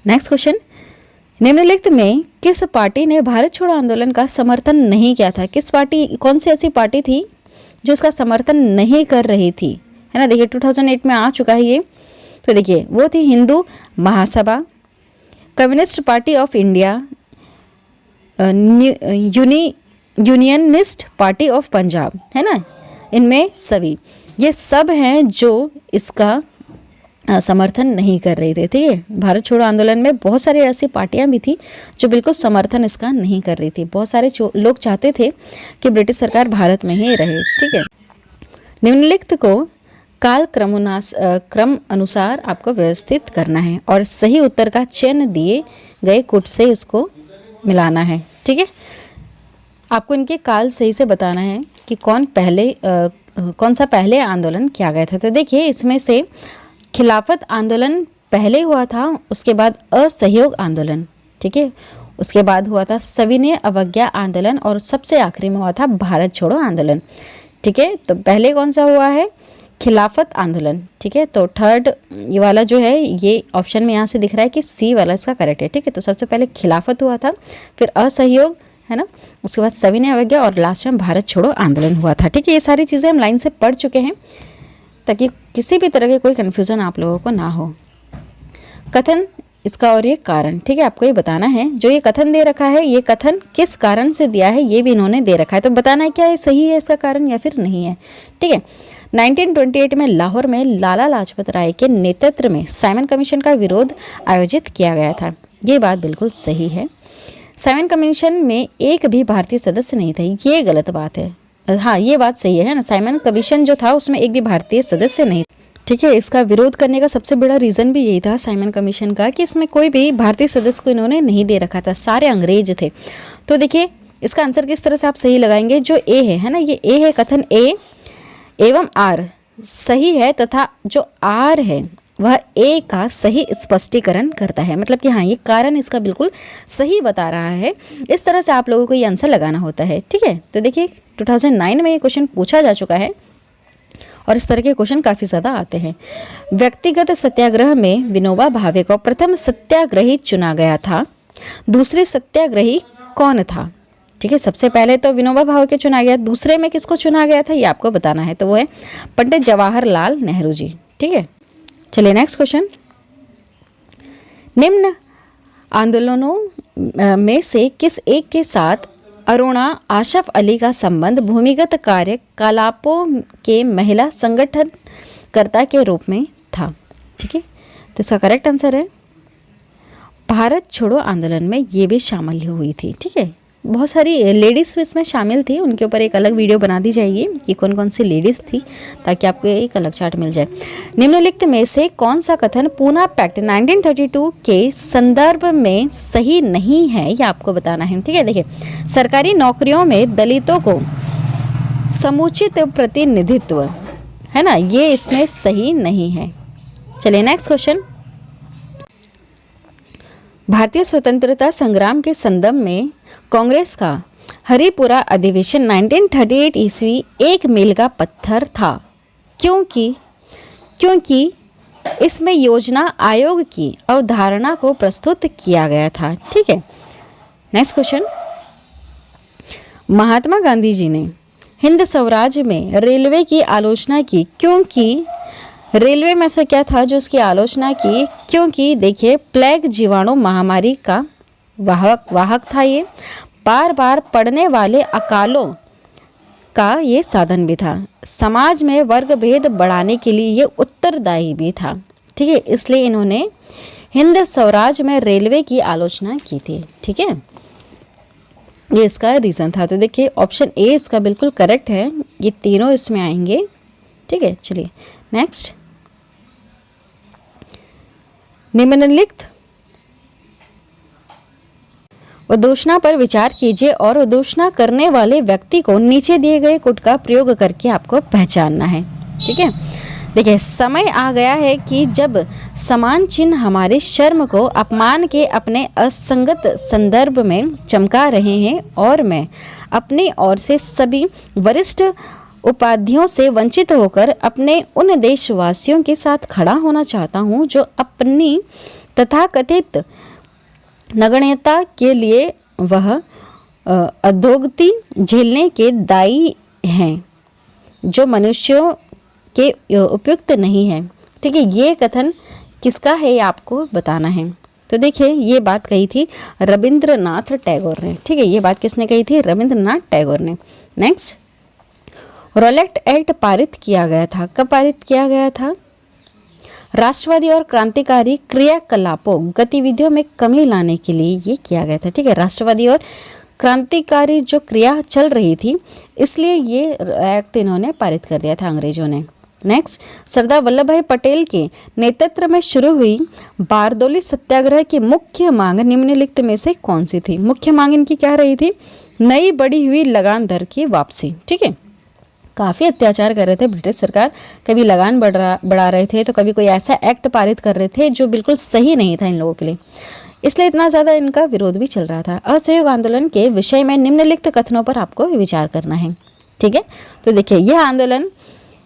नेक्स्ट क्वेश्चन, निम्नलिखित में किस पार्टी ने भारत छोड़ो आंदोलन का समर्थन नहीं किया था? किस पार्टी, कौन सी ऐसी पार्टी थी जो इसका समर्थन नहीं कर रही थी, है ना। देखिए 2008 में आ चुका है ये, तो देखिए वो थी Hindu Mahasabha, Communist Party of India, Unionist Party of Punjab, है ना। इनमें सभी ये सब हैं जो इसका समर्थन नहीं कर रही थी, ठीक है। भारत छोड़ो आंदोलन में बहुत सारी ऐसी पार्टियां भी थी जो बिल्कुल समर्थन इसका नहीं कर रही थी। बहुत सारे लोग चाहते थे कि ब्रिटिश सरकार भारत में ही रहे, ठीक है। निम्नलिखित को काल क्रम अनुसार आपको व्यवस्थित करना है और सही उत्तर का चयन दिए गए कुट से इसको मिलाना है, ठीक है। आपको इनके काल सही से बताना है कि कौन सा पहले आंदोलन किया गया था। तो देखिए इसमें से खिलाफत आंदोलन पहले हुआ था, उसके बाद असहयोग आंदोलन, ठीक है, उसके बाद हुआ था सविनय अवज्ञा आंदोलन और सबसे आखिरी में हुआ था भारत छोड़ो आंदोलन, ठीक है। तो पहले कौन सा हुआ है? खिलाफत आंदोलन, ठीक है। तो थर्ड ये वाला जो है ये ऑप्शन में यहाँ से दिख रहा है कि सी वाला इसका करेक्ट है, ठीक है। तो सबसे पहले खिलाफत हुआ था, फिर असहयोग, है ना, उसके बाद सविनय अवज्ञा और लास्ट में भारत छोड़ो आंदोलन हुआ था, ठीक है। ये सारी चीज़ें हम लाइन से पढ़ चुके हैं ताकि किसी भी तरह के कोई कन्फ्यूज़न आप लोगों को ना हो। कथन इसका और ये कारण, ठीक है, आपको ये बताना है। जो ये कथन दे रखा है ये कथन किस कारण से दिया है ये भी इन्होंने दे रखा है, तो बताना है क्या ये सही है इसका कारण या फिर नहीं है, ठीक है। 1928 में लाहौर में लाला लाजपत राय के नेतृत्व में साइमन कमीशन का विरोध आयोजित किया गया था, ये बात बिल्कुल सही है। साइमन कमीशन में एक भी भारतीय सदस्य नहीं था, ये गलत बात है। हाँ, ये बात सही है ना, साइमन कमीशन जो था उसमें एक भी भारतीय सदस्य नहीं। ठीक है, इसका विरोध करने का सबसे बड़ा रीज़न भी यही था साइमन कमीशन का कि इसमें कोई भी भारतीय सदस्य को इन्होंने नहीं दे रखा था, सारे अंग्रेज थे। तो देखिए इसका आंसर किस तरह से आप सही लगाएंगे, जो ए है ना, ये ए है, कथन ए एवं आर सही है तथा जो आर है वह ए का सही स्पष्टीकरण करता है। मतलब कि हाँ, ये कारण इसका बिल्कुल सही बता रहा है। इस तरह से आप लोगों को ये आंसर लगाना होता है। ठीक है, तो देखिए 2009 में ये क्वेश्चन पूछा जा चुका है और इस तरह के क्वेश्चन काफ़ी ज़्यादा आते हैं। व्यक्तिगत सत्याग्रह में विनोबा भावे को प्रथम सत्याग्रही चुना गया था, दूसरे सत्याग्रही कौन था? ठीक है, सबसे पहले तो विनोबा भावे के चुना गया, दूसरे में किसको चुना गया था ये आपको बताना है, तो वो है पंडित जवाहरलाल नेहरू जी। ठीक है, चलिए नेक्स्ट क्वेश्चन। निम्न आंदोलनों में से किस एक के साथ अरुणा आशफ अली का संबंध भूमिगत कार्यकलापों के महिला संगठनकर्ता के रूप में था? ठीक है, तो इसका करेक्ट आंसर है भारत छोड़ो आंदोलन में ये भी शामिल हुई थी। ठीक है, बहुत सारी लेडीज़ भी इसमें शामिल थी, उनके ऊपर एक अलग वीडियो बना दी जाएगी कि कौन कौन सी लेडीज़ थी, ताकि आपको एक अलग चार्ट मिल जाए। निम्नलिखित में से कौन सा कथन पूना पैक्ट 1932 के संदर्भ में सही नहीं है, ये आपको बताना है। ठीक है, देखिए सरकारी नौकरियों में दलितों को समुचित प्रतिनिधित्व है ना, ये इसमें सही नहीं है। चलिए नेक्स्ट क्वेश्चन। भारतीय स्वतंत्रता संग्राम के संदर्भ में कांग्रेस का हरिपुरा अधिवेशन 1938 ईस्वी एक मील का पत्थर था, क्योंकि इसमें योजना आयोग की अवधारणा को प्रस्तुत किया गया था। ठीक है, नेक्स्ट क्वेश्चन। महात्मा गांधी जी ने हिंद स्वराज में रेलवे की आलोचना की, क्योंकि रेलवे में से क्या था जो उसकी आलोचना की? क्योंकि देखिए प्लेग जीवाणु महामारी का वाहक था, ये बार बार पड़ने वाले अकालों का ये साधन भी था, समाज में वर्ग भेद बढ़ाने के लिए ये उत्तरदायी भी था। ठीक है, इसलिए इन्होंने हिंद स्वराज में रेलवे की आलोचना की थी। ठीक है, ये इसका रीज़न था। तो देखिए ऑप्शन ए इसका बिल्कुल करेक्ट है, ये तीनों इसमें आएंगे। ठीक है, चलिए नेक्स्ट। निम्नलिखित उद्घोषणा पर विचार कीजिए और उद्घोषणा करने वाले व्यक्ति को नीचे दिए गए कोड का प्रयोग करके आपको पहचानना है। ठीक है, देखिए समय आ गया है कि जब समान चिन्ह हमारे शर्म को अपमान के अपने असंगत संदर्भ में चमका रहे हैं, और मैं अपनी ओर से सभी वरिष्ठ उपाधियों से वंचित होकर अपने उन देशवासियों के साथ खड़ा होना चाहता हूं जो अपनी तथाकथित नगण्यता के लिए वह अधोगति झेलने के दायी हैं, जो मनुष्यों के उपयुक्त नहीं है। ठीक है, ये कथन किसका है ये आपको बताना है। तो देखिए ये बात कही थी रविंद्रनाथ टैगोर ने। ठीक है, ये बात किसने कही थी? रविंद्रनाथ टैगोर ने। नेक्स्ट, रॉलेट एक्ट पारित किया गया था, कब पारित किया गया था? राष्ट्रवादी और क्रांतिकारी क्रियाकलापों गतिविधियों में कमी लाने के लिए ये किया गया था। ठीक है, राष्ट्रवादी और क्रांतिकारी जो क्रिया चल रही थी, इसलिए ये एक्ट इन्होंने पारित कर दिया था अंग्रेजों ने। नेक्स्ट, सरदार वल्लभ भाई पटेल के नेतृत्व में शुरू हुई बारदोली सत्याग्रह की मुख्य मांग निम्नलिखित में से कौन सी थी? मुख्य मांग इनकी क्या रही थी? नई बढ़ी हुई लगान दर की वापसी। ठीक है, काफ़ी अत्याचार कर रहे थे ब्रिटिश सरकार, कभी लगान बढ़ा रहे थे, तो कभी कोई ऐसा एक्ट पारित कर रहे थे जो बिल्कुल सही नहीं था इन लोगों के लिए, इसलिए इतना ज़्यादा इनका विरोध भी चल रहा था। असहयोग आंदोलन के विषय में निम्नलिखित कथनों पर आपको विचार करना है। ठीक है, तो देखिए यह आंदोलन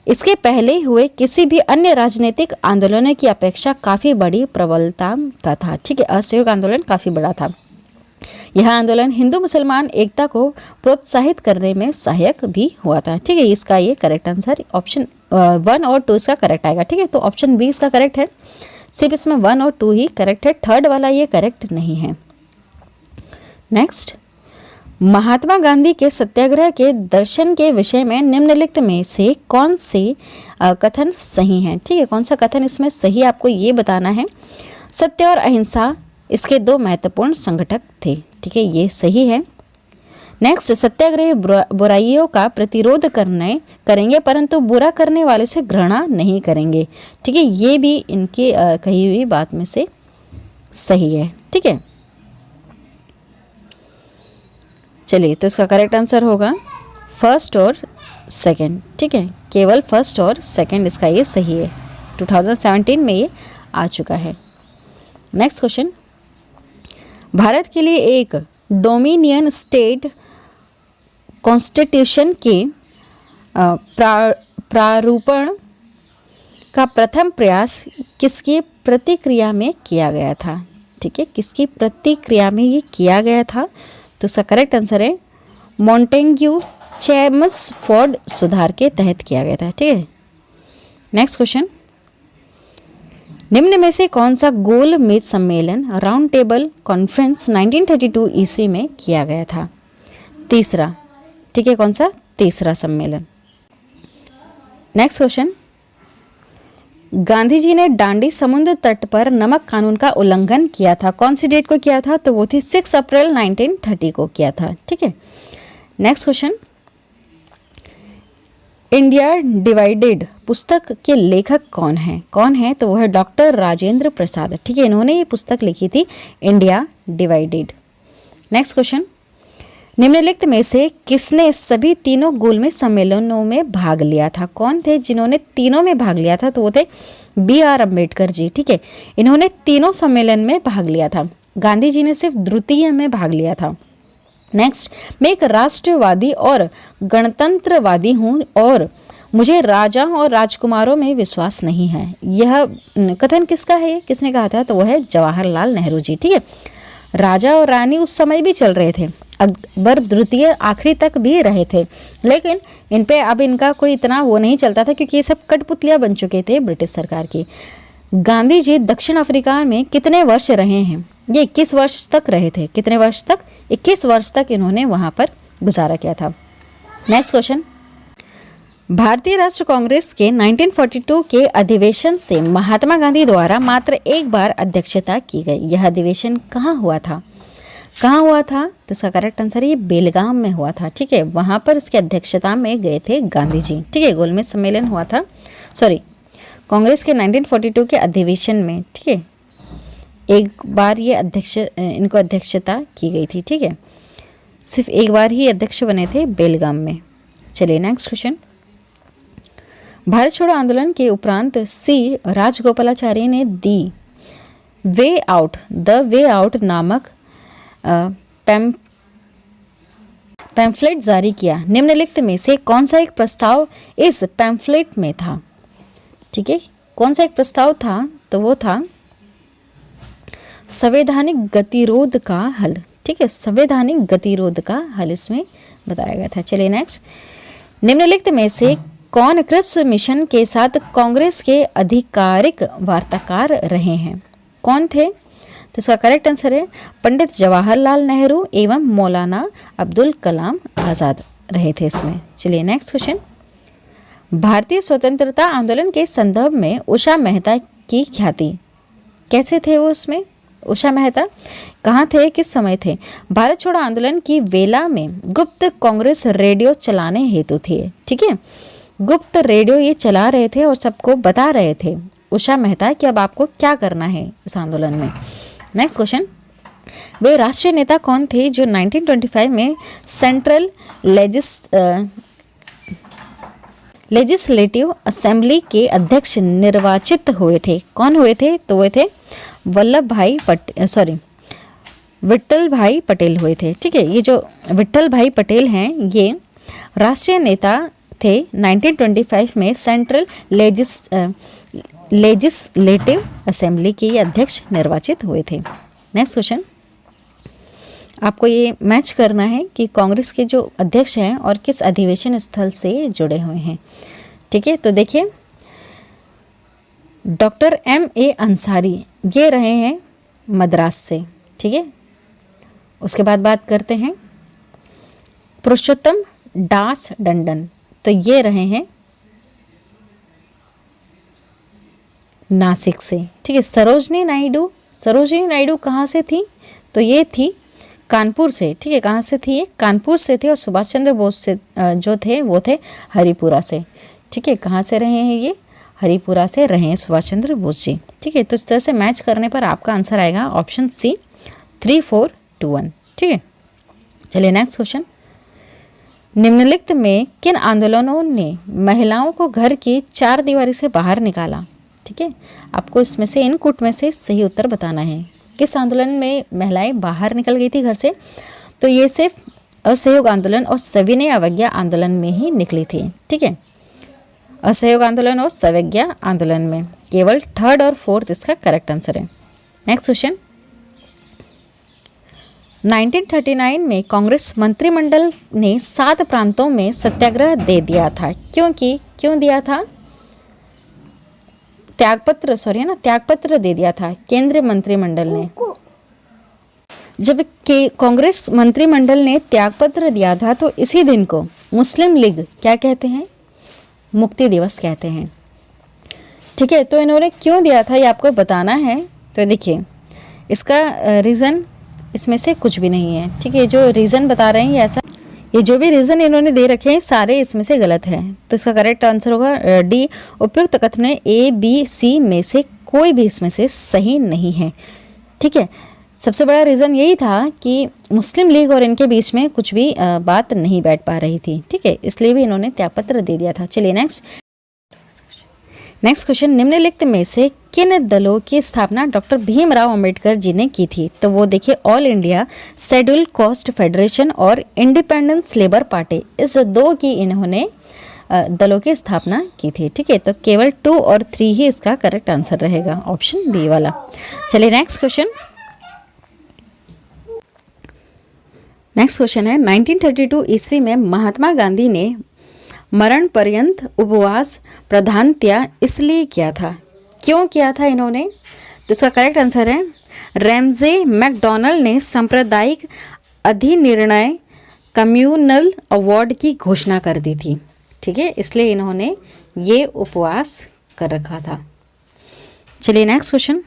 इसके पहले हुए किसी भी अन्य राजनीतिक आंदोलनों की अपेक्षा काफ़ी बड़ी प्रबलता का था। ठीक है, असहयोग आंदोलन काफ़ी बड़ा था। यह आंदोलन हिंदू मुसलमान एकता को प्रोत्साहित करने में सहायक भी हुआ था। ठीक है, इसका ये करेक्ट आंसर ऑप्शन 1 और 2 इसका करेक्ट आएगा। ठीक है, तो ऑप्शन बी इसका करेक्ट है, सिर्फ इसमें 1 और 2 ही करेक्ट है, थर्ड वाला ये करेक्ट नहीं है। नेक्स्ट, महात्मा गांधी के सत्याग्रह के दर्शन के विषय में निम्नलिखित में से कौन से कथन सही हैं? ठीक है, कौन सा कथन इसमें सही आपको ये बताना है। सत्य और अहिंसा इसके 2 महत्वपूर्ण संगठक थे। ठीक है, ये सही है। नेक्स्ट, सत्याग्रही बुराइयों का प्रतिरोध करेंगे परंतु बुरा करने वाले से घृणा नहीं करेंगे। ठीक है, ये भी इनकी कही हुई बात में से सही है। ठीक है, चलिए तो इसका करेक्ट आंसर होगा फर्स्ट और सेकंड। ठीक है, केवल फर्स्ट और सेकंड इसका ये सही है। 2017 में ये आ चुका है। नेक्स्ट क्वेश्चन, भारत के लिए एक डोमिनियन स्टेट कॉन्स्टिट्यूशन के प्रारूपण का प्रथम प्रयास किसकी प्रतिक्रिया में किया गया था? ठीक है, किसकी प्रतिक्रिया में ये किया गया था? तो इसका करेक्ट आंसर है मॉन्टेग्यू चेम्सफोर्ड सुधार के तहत किया गया था। ठीक है, नेक्स्ट क्वेश्चन, निम्न में से कौन सा गोल मेज सम्मेलन राउंड टेबल कॉन्फ्रेंस 1932 ईस्वी में किया गया था? तीसरा। ठीक है, कौन सा? तीसरा सम्मेलन। नेक्स्ट क्वेश्चन, गांधी जी ने डांडी समुद्र तट पर नमक कानून का उल्लंघन किया था, कौन सी डेट को किया था? तो वो थी 6 अप्रैल 1930 को किया था। ठीक है, नेक्स्ट क्वेश्चन, इंडिया डिवाइडेड पुस्तक के लेखक कौन है? कौन है? तो वह है डॉक्टर राजेंद्र प्रसाद। ठीक है, इन्होंने ये पुस्तक लिखी थी इंडिया डिवाइडेड। नेक्स्ट क्वेश्चन, निम्नलिखित में से किसने सभी तीनों गोलमेज सम्मेलनों में भाग लिया था? कौन थे जिन्होंने तीनों में भाग लिया था? तो वो थे BR अम्बेडकर जी। ठीक है, इन्होंने तीनों सम्मेलन में भाग लिया था। गांधी जी ने सिर्फ द्वितीय में भाग लिया था। नेक्स्ट, मैं एक राष्ट्रवादी और गणतंत्रवादी हूँ और मुझे राजा और राजकुमारों में विश्वास नहीं है। यह कथन किसका है? किसने कहा था? तो वह है जवाहरलाल नेहरू जी। ठीक है, राजा और रानी उस समय भी चल रहे थे, अकबर द्वितीय आखिरी तक भी रहे थे, लेकिन इन पे अब इनका कोई इतना वो नहीं चलता था क्योंकि ये सब कठपुतलियाँ बन चुके थे ब्रिटिश सरकार की। गांधी जी दक्षिण अफ्रीका में कितने वर्ष रहे हैं? ये 21 वर्ष तक रहे थे। कितने वर्ष तक? 21 वर्ष तक इन्होंने वहाँ पर गुजारा किया था। नेक्स्ट क्वेश्चन, भारतीय राष्ट्रीय कांग्रेस के 1942 के अधिवेशन से महात्मा गांधी द्वारा मात्र एक बार अध्यक्षता की गई। यह अधिवेशन कहाँ हुआ था? कहाँ हुआ था? तो इसका करेक्ट आंसर है ये बेलगाम में हुआ था। ठीक है, वहाँ पर इसकी अध्यक्षता में गए थे गांधी जी। ठीक है, गोलमेज सम्मेलन हुआ था, सॉरी कांग्रेस के 1942 के अधिवेशन में। ठीक है, एक बार ये इनको अध्यक्षता की गई थी। ठीक है, सिर्फ एक बार ही अध्यक्ष बने थे बेलगाम में। चलिए नेक्स्ट क्वेश्चन, भारत छोड़ो आंदोलन के उपरांत सी राजगोपालाचारी ने द वे आउट नामक पैम्फलेट जारी किया। निम्नलिखित में से कौन सा एक प्रस्ताव इस पैम्फलेट में था? ठीक है, कौन सा एक प्रस्ताव था? तो वो था संवैधानिक गतिरोध का हल। ठीक है, संवैधानिक गतिरोध का हल इसमें बताया गया था। चलिए नेक्स्ट, निम्नलिखित में से कौन क्रिप्स मिशन के साथ कांग्रेस के आधिकारिक वार्ताकार रहे हैं? कौन थे? तो इसका करेक्ट आंसर है पंडित जवाहरलाल नेहरू एवं मौलाना अब्दुल कलाम आज़ाद रहे थे इसमें। चलिए नेक्स्ट क्वेश्चन, भारतीय स्वतंत्रता आंदोलन के संदर्भ में उषा मेहता की ख्याति कैसे थे? वो उसमें उषा मेहता कहाँ थे, किस समय थे? भारत छोड़ो आंदोलन की वेला में गुप्त कांग्रेस रेडियो चलाने हेतु थे। ठीक है, गुप्त रेडियो ये चला रहे थे और सबको बता रहे थे उषा मेहता कि अब आपको क्या करना है इस आंदोलन में। नेक्स्ट क्वेश्चन, वे राष्ट्रीय नेता कौन थे जो 1925 में सेंट्रल लेजिस्लेटिव असेंबली के अध्यक्ष निर्वाचित हुए थे? कौन हुए थे? तो वे थे विट्ठल भाई पटेल हुए थे। ठीक है, ये जो विट्ठल भाई पटेल हैं ये राष्ट्रीय नेता थे। 1925 में सेंट्रल लेजिस्लेटिव असेंबली के अध्यक्ष निर्वाचित हुए थे। नेक्स्ट क्वेश्चन, आपको ये मैच करना है कि कांग्रेस के जो अध्यक्ष हैं और किस अधिवेशन स्थल से जुड़े हुए हैं। ठीक है, तो देखिए डॉक्टर M.A. अंसारी ये रहे हैं मद्रास से। ठीक है, उसके बाद बात करते हैं पुरुषोत्तम दास टंडन, तो ये रहे हैं नासिक से। ठीक है, सरोजनी नायडू कहाँ से थी? तो ये थी कानपुर से, ठीक है, कहाँ से थी ये, कानपुर से थे, और सुभाष चंद्र बोस से जो थे वो थे हरिपुरा से, ठीक है, कहाँ से रहे हैं ये, हरिपुरा से रहे हैं सुभाष चंद्र बोस जी, ठीक है। तो इस तरह से मैच करने पर आपका आंसर आएगा ऑप्शन सी 3, 4, 2, 1, ठीक है। चलिए नेक्स्ट क्वेश्चन, निम्नलिखित में किन आंदोलनों ने महिलाओं को घर की चार दीवारी से बाहर निकाला, ठीक है। आपको इसमें से इनपुट में से सही उत्तर बताना है, किस आंदोलन में महिलाएं बाहर निकल गई थी घर से। तो ये सिर्फ असहयोग आंदोलन और सविनय अवज्ञा आंदोलन में ही निकली थी, ठीक है। असहयोग आंदोलन और सविज्ञा आंदोलन में, केवल 3rd और 4th इसका करेक्ट आंसर है। नेक्स्ट क्वेश्चन, 1939 में कांग्रेस मंत्रिमंडल ने 7 प्रांतों में सत्याग्रह दे दिया था, क्यों दिया था, त्यागपत्र दे दिया था केंद्रीय मंत्रिमंडल ने। जब कांग्रेस मंत्रिमंडल ने त्यागपत्र दिया था तो इसी दिन को मुस्लिम लीग क्या कहते हैं, मुक्ति दिवस कहते हैं, ठीक है। तो इन्होंने क्यों दिया था ये आपको बताना है। तो देखिए इसका रीज़न इसमें से कुछ भी नहीं है, ठीक है। जो रीज़न बता रहे हैं ये जो भी रीज़न इन्होंने दे रखे हैं सारे इसमें से गलत है। तो इसका करेक्ट आंसर होगा डी, उपयुक्त कथन ए, बी, सी में से कोई भी इसमें से सही नहीं है, ठीक है। सबसे बड़ा रीज़न यही था कि मुस्लिम लीग और इनके बीच में कुछ भी बात नहीं बैठ पा रही थी, ठीक है, इसलिए भी इन्होंने त्यागपत्र दे दिया था। चलिए नेक्स्ट क्वेश्चन, निम्नलिखित में से किन दलों की स्थापना डॉक्टर भीमराव अंबेडकर जी ने की थी। तो वो देखिए all India schedule caste federation और इंडिपेंडेंस लेबर पार्टी, इस 2 की इन्होंने दलों की स्थापना की थी, ठीक है। तो केवल 2 और 3 ही इसका करेक्ट आंसर रहेगा, ऑप्शन बी वाला। चलिए नेक्स्ट क्वेश्चन है 1932 ईस्वी में महात्मा गांधी ने मरण पर्यंत उपवास प्रधानतया इसलिए किया था, क्यों किया था इन्होंने। तो इसका करेक्ट आंसर है रैमजे मैकडॉनल्ड ने सांप्रदायिक अधिनिर्णय कम्युनल अवार्ड की घोषणा कर दी थी, ठीक है, इसलिए इन्होंने ये उपवास कर रखा था। चलिए नेक्स्ट क्वेश्चन,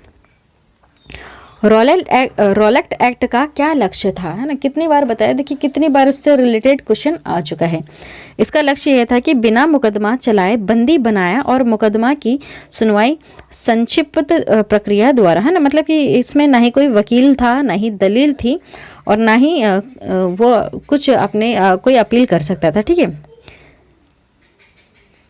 रॉलेट एक्ट का क्या लक्ष्य था, है ना, कितनी बार बताया, देखिए कितनी बार इससे रिलेटेड क्वेश्चन आ चुका है। इसका लक्ष्य यह था कि बिना मुकदमा चलाए बंदी बनाया और मुकदमा की सुनवाई संक्षिप्त प्रक्रिया द्वारा, है ना, मतलब कि इसमें ना ही कोई वकील था, ना ही दलील थी, और ना ही वो कुछ अपने कोई अपील कर सकता था, ठीक है।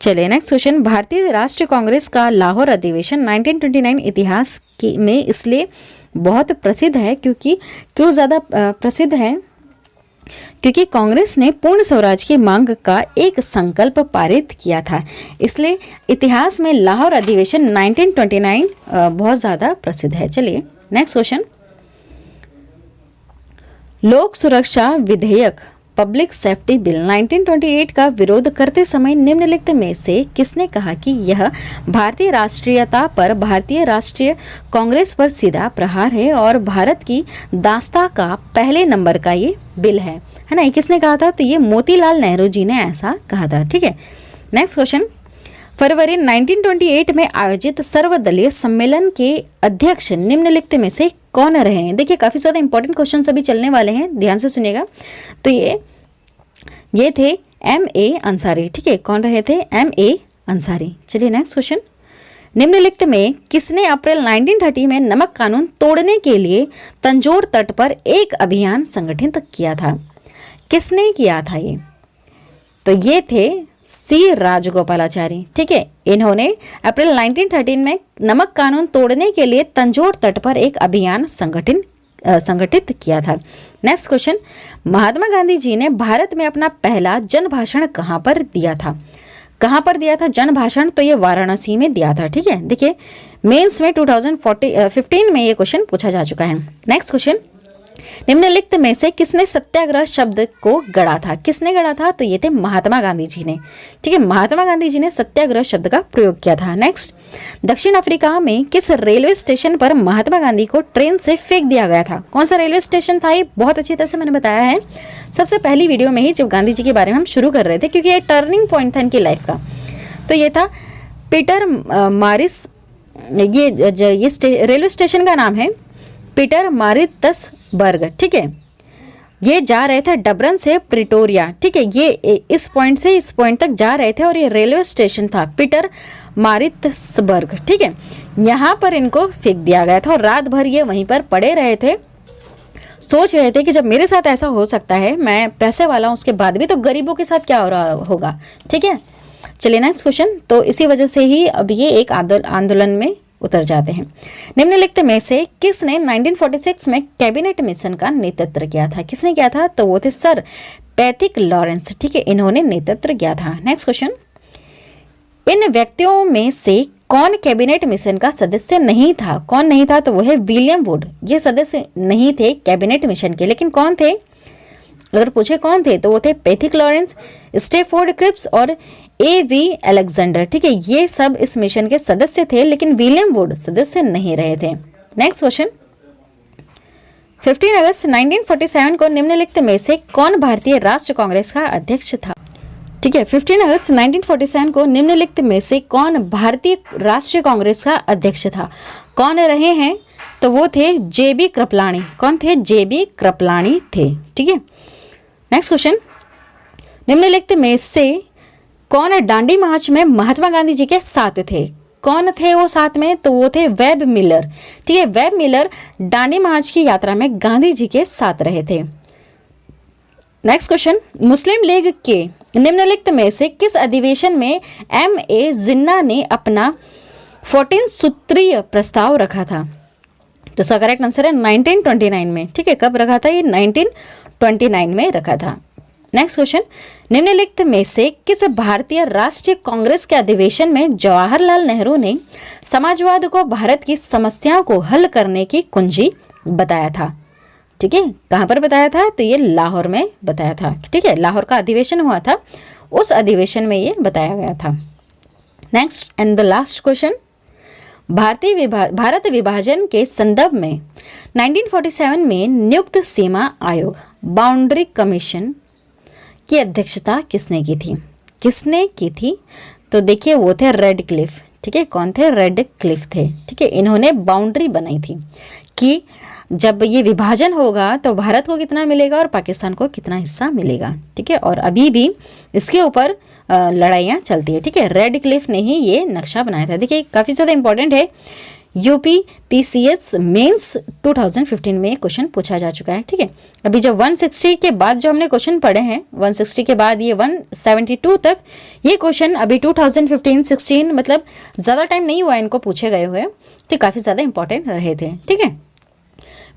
चलिए नेक्स्ट क्वेश्चन, भारतीय राष्ट्रीय कांग्रेस का लाहौर अधिवेशन 1929 इतिहास में इसलिए बहुत प्रसिद्ध है, क्यों ज़्यादा प्रसिद्ध है, क्योंकि कांग्रेस ने पूर्ण स्वराज की मांग का एक संकल्प पारित किया था, इसलिए इतिहास में लाहौर अधिवेशन 1929 बहुत ज़्यादा प्रसिद्ध है। चलिए नेक्स्ट क्वेश्चन, लोक सुरक्षा विधेयक पब्लिक सेफ्टी बिल 1928 का विरोध करते समय निम्नलिखित में से किसने कहा कि यह भारतीय राष्ट्रीयता पर भारतीय राष्ट्रीय कांग्रेस पर सीधा प्रहार है और भारत की दास्ता का पहले नंबर का ये बिल है ना, ये किसने कहा था। तो ये मोतीलाल नेहरू जी ने ऐसा कहा था, ठीक है। नेक्स्ट क्वेश्चन, फरवरी 1928 में आयोजित सर्वदलीय सम्मेलन के अध्यक्ष निम्नलिखित में से कौन रहे हैं। देखिए काफ़ी ज़्यादा इंपॉर्टेंट क्वेश्चन अभी चलने वाले हैं, ध्यान से सुनिएगा। तो ये थे M.A. अंसारी, ठीक है, कौन रहे थे, M.A. अंसारी। चलिए नेक्स्ट क्वेश्चन, निम्नलिखित में किसने अप्रैल 1930 में नमक कानून तोड़ने के लिए तंजौर तट पर एक अभियान संगठित किया था, किसने किया था ये। तो ये थे सी राजगोपालाचारी, ठीक है। इन्होंने अप्रैल 1913 में नमक कानून तोड़ने के लिए तंजौर तट पर एक अभियान संगठित किया था। नेक्स्ट क्वेश्चन, महात्मा गांधी जी ने भारत में अपना पहला जन भाषण कहाँ पर दिया था, कहाँ पर दिया था जन भाषण। तो ये वाराणसी में दिया था, ठीक है। देखिए मेंस में 2015 में ये क्वेश्चन पूछा जा चुका है। नेक्स्ट क्वेश्चन, निम्नलिखित में से किसने सत्याग्रह शब्द को गढ़ा था, किसने गढ़ा था। तो ये थे महात्मा गांधी जी ने, ठीक है, महात्मा गांधी जी ने सत्याग्रह शब्द का प्रयोग किया था। नेक्स्ट, दक्षिण अफ्रीका में किस रेलवे स्टेशन पर महात्मा गांधी को ट्रेन से फेंक दिया गया था, कौन सा रेलवे स्टेशन था, ये बहुत अच्छी तरह से मैंने बताया है सबसे पहली वीडियो में ही, जब गांधी जी के बारे में हम शुरू कर रहे थे, क्योंकि ये टर्निंग पॉइंट था इनकी लाइफ का। तो ये था पीटर मारिस, ये रेलवे स्टेशन का नाम है पीटर मारिट्सबर्ग, ठीक है। ये जा रहे थे डबरन से प्रिटोरिया, ठीक है, ये इस पॉइंट से इस पॉइंट तक जा रहे थे और ये रेलवे स्टेशन था पीटर मारित्सबर्ग, ठीक है। यहाँ पर इनको फेंक दिया गया था और रात भर ये वहीं पर पड़े रहे थे, सोच रहे थे कि जब मेरे साथ ऐसा हो सकता है, मैं पैसे वाला हूँ उसके बाद भी, तो गरीबों के साथ क्या हो रहा होगा, ठीक है। चलिए नेक्स्ट क्वेश्चन। तो इसी वजह से ही अब ये एक आंदोलन में उतर जाते हैं। निम्नलिखित में से किसने 1946 में कैबिनेट मिशन का नेतृत्व किया था? किसने किया था? तो वो थे सर पैथिक लॉरेंस, ठीक है, इन्होंने नेतृत्व किया था। नेक्स्ट क्वेश्चन, इन व्यक्तियों में से कौन कैबिनेट मिशन का सदस्य नहीं था? कौन नहीं था? तो वो है विलियम वुड। ये सदस्य नहीं थे कैबिनेट मिशन के, लेकिन कौन थे? अगर पूछे कौन थे तो वो थे पैथिक लॉरेंस, स्टेफोर्ड क्रिप्स और A.V. अलेक्जेंडर, ठीक है, ये सब इस मिशन के सदस्य थे, लेकिन विलियम वुड सदस्य नहीं रहे थे। नेक्स्ट क्वेश्चन, 15 अगस्त 1947 को निम्नलिखित में से कौन भारतीय राष्ट्रीय कांग्रेस का अध्यक्ष था? ठीक है, 15 अगस्त 1947 को निम्नलिखित में से कौन भारतीय राष्ट्रीय कांग्रेस का अध्यक्ष था? कौन रहे हैं? तो वो थे J.B. कृपलानी। कौन थे? J.B. कृपलानी थे, ठीक है। नेक्स्ट क्वेश्चन, निम्नलिखित में से कौन डांडी मार्च में महात्मा गांधी जी के साथ थे? कौन थे वो साथ में? तो वो थे वेब मिलर, ठीक है, वेब मिलर डांडी मार्च की यात्रा में गांधी जी के साथ रहे थे। नेक्स्ट क्वेश्चन, मुस्लिम लीग के निम्नलिखित में से किस अधिवेशन में M.A. जिन्ना ने अपना 14 सूत्रीय प्रस्ताव रखा था? तो इसका करेक्ट आंसर है 1929 में, ठीक है। कब रखा था? ये 1929 में रखा था। नेक्स्ट क्वेश्चन, निम्नलिखित में से किस भारतीय राष्ट्रीय कांग्रेस के अधिवेशन में जवाहरलाल नेहरू ने समाजवाद को भारत की समस्याओं को हल करने की कुंजी बताया था? ठीक है, कहाँ पर बताया था? तो ये लाहौर में बताया था, ठीक है, लाहौर का अधिवेशन हुआ था, उस अधिवेशन में ये बताया गया था। Next and the last question, Bharat विभाजन के संदर्भ में 1947 में नियुक्त सीमा आयोग बाउंड्री कमीशन की अध्यक्षता किसने की थी? किसने की थी? तो देखिए वो थे रेड क्लिफ, ठीक है, कौन थे? रेड क्लिफ थे, ठीक है, इन्होंने बाउंड्री बनाई थी कि जब ये विभाजन होगा तो भारत को कितना मिलेगा और पाकिस्तान को कितना हिस्सा मिलेगा, ठीक है, और अभी भी इसके ऊपर लड़ाइयाँ चलती है, ठीक है। रेड क्लिफ ने ही ये नक्शा बनाया था। देखिए काफ़ी ज़्यादा इंपॉर्टेंट है, UPPCS मेंस 2015 में क्वेश्चन पूछा जा चुका है, ठीक है। अभी जो 160 के बाद जो हमने क्वेश्चन पढ़े हैं, 160 के बाद ये 172 तक ये क्वेश्चन अभी 2015-16 मतलब ज़्यादा टाइम नहीं हुआ इनको पूछे गए हुए, तो काफ़ी ज़्यादा इंपॉर्टेंट रहे थे, ठीक है।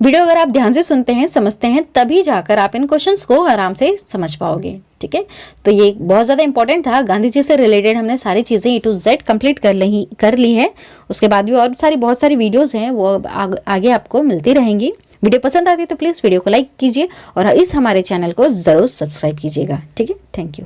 वीडियो अगर आप ध्यान से सुनते हैं, समझते हैं, तभी जाकर आप इन क्वेश्चंस को आराम से समझ पाओगे, ठीक है। तो ये बहुत ज़्यादा इंपॉर्टेंट था, गांधी जी से रिलेटेड हमने सारी चीज़ें A to Z कंप्लीट कर ली है। उसके बाद भी और बहुत सारी वीडियोस हैं, वो आगे आपको मिलती रहेंगी। वीडियो पसंद आती है तो प्लीज़ वीडियो को लाइक कीजिए और इस हमारे चैनल को ज़रूर सब्सक्राइब कीजिएगा, ठीक है। Thank you.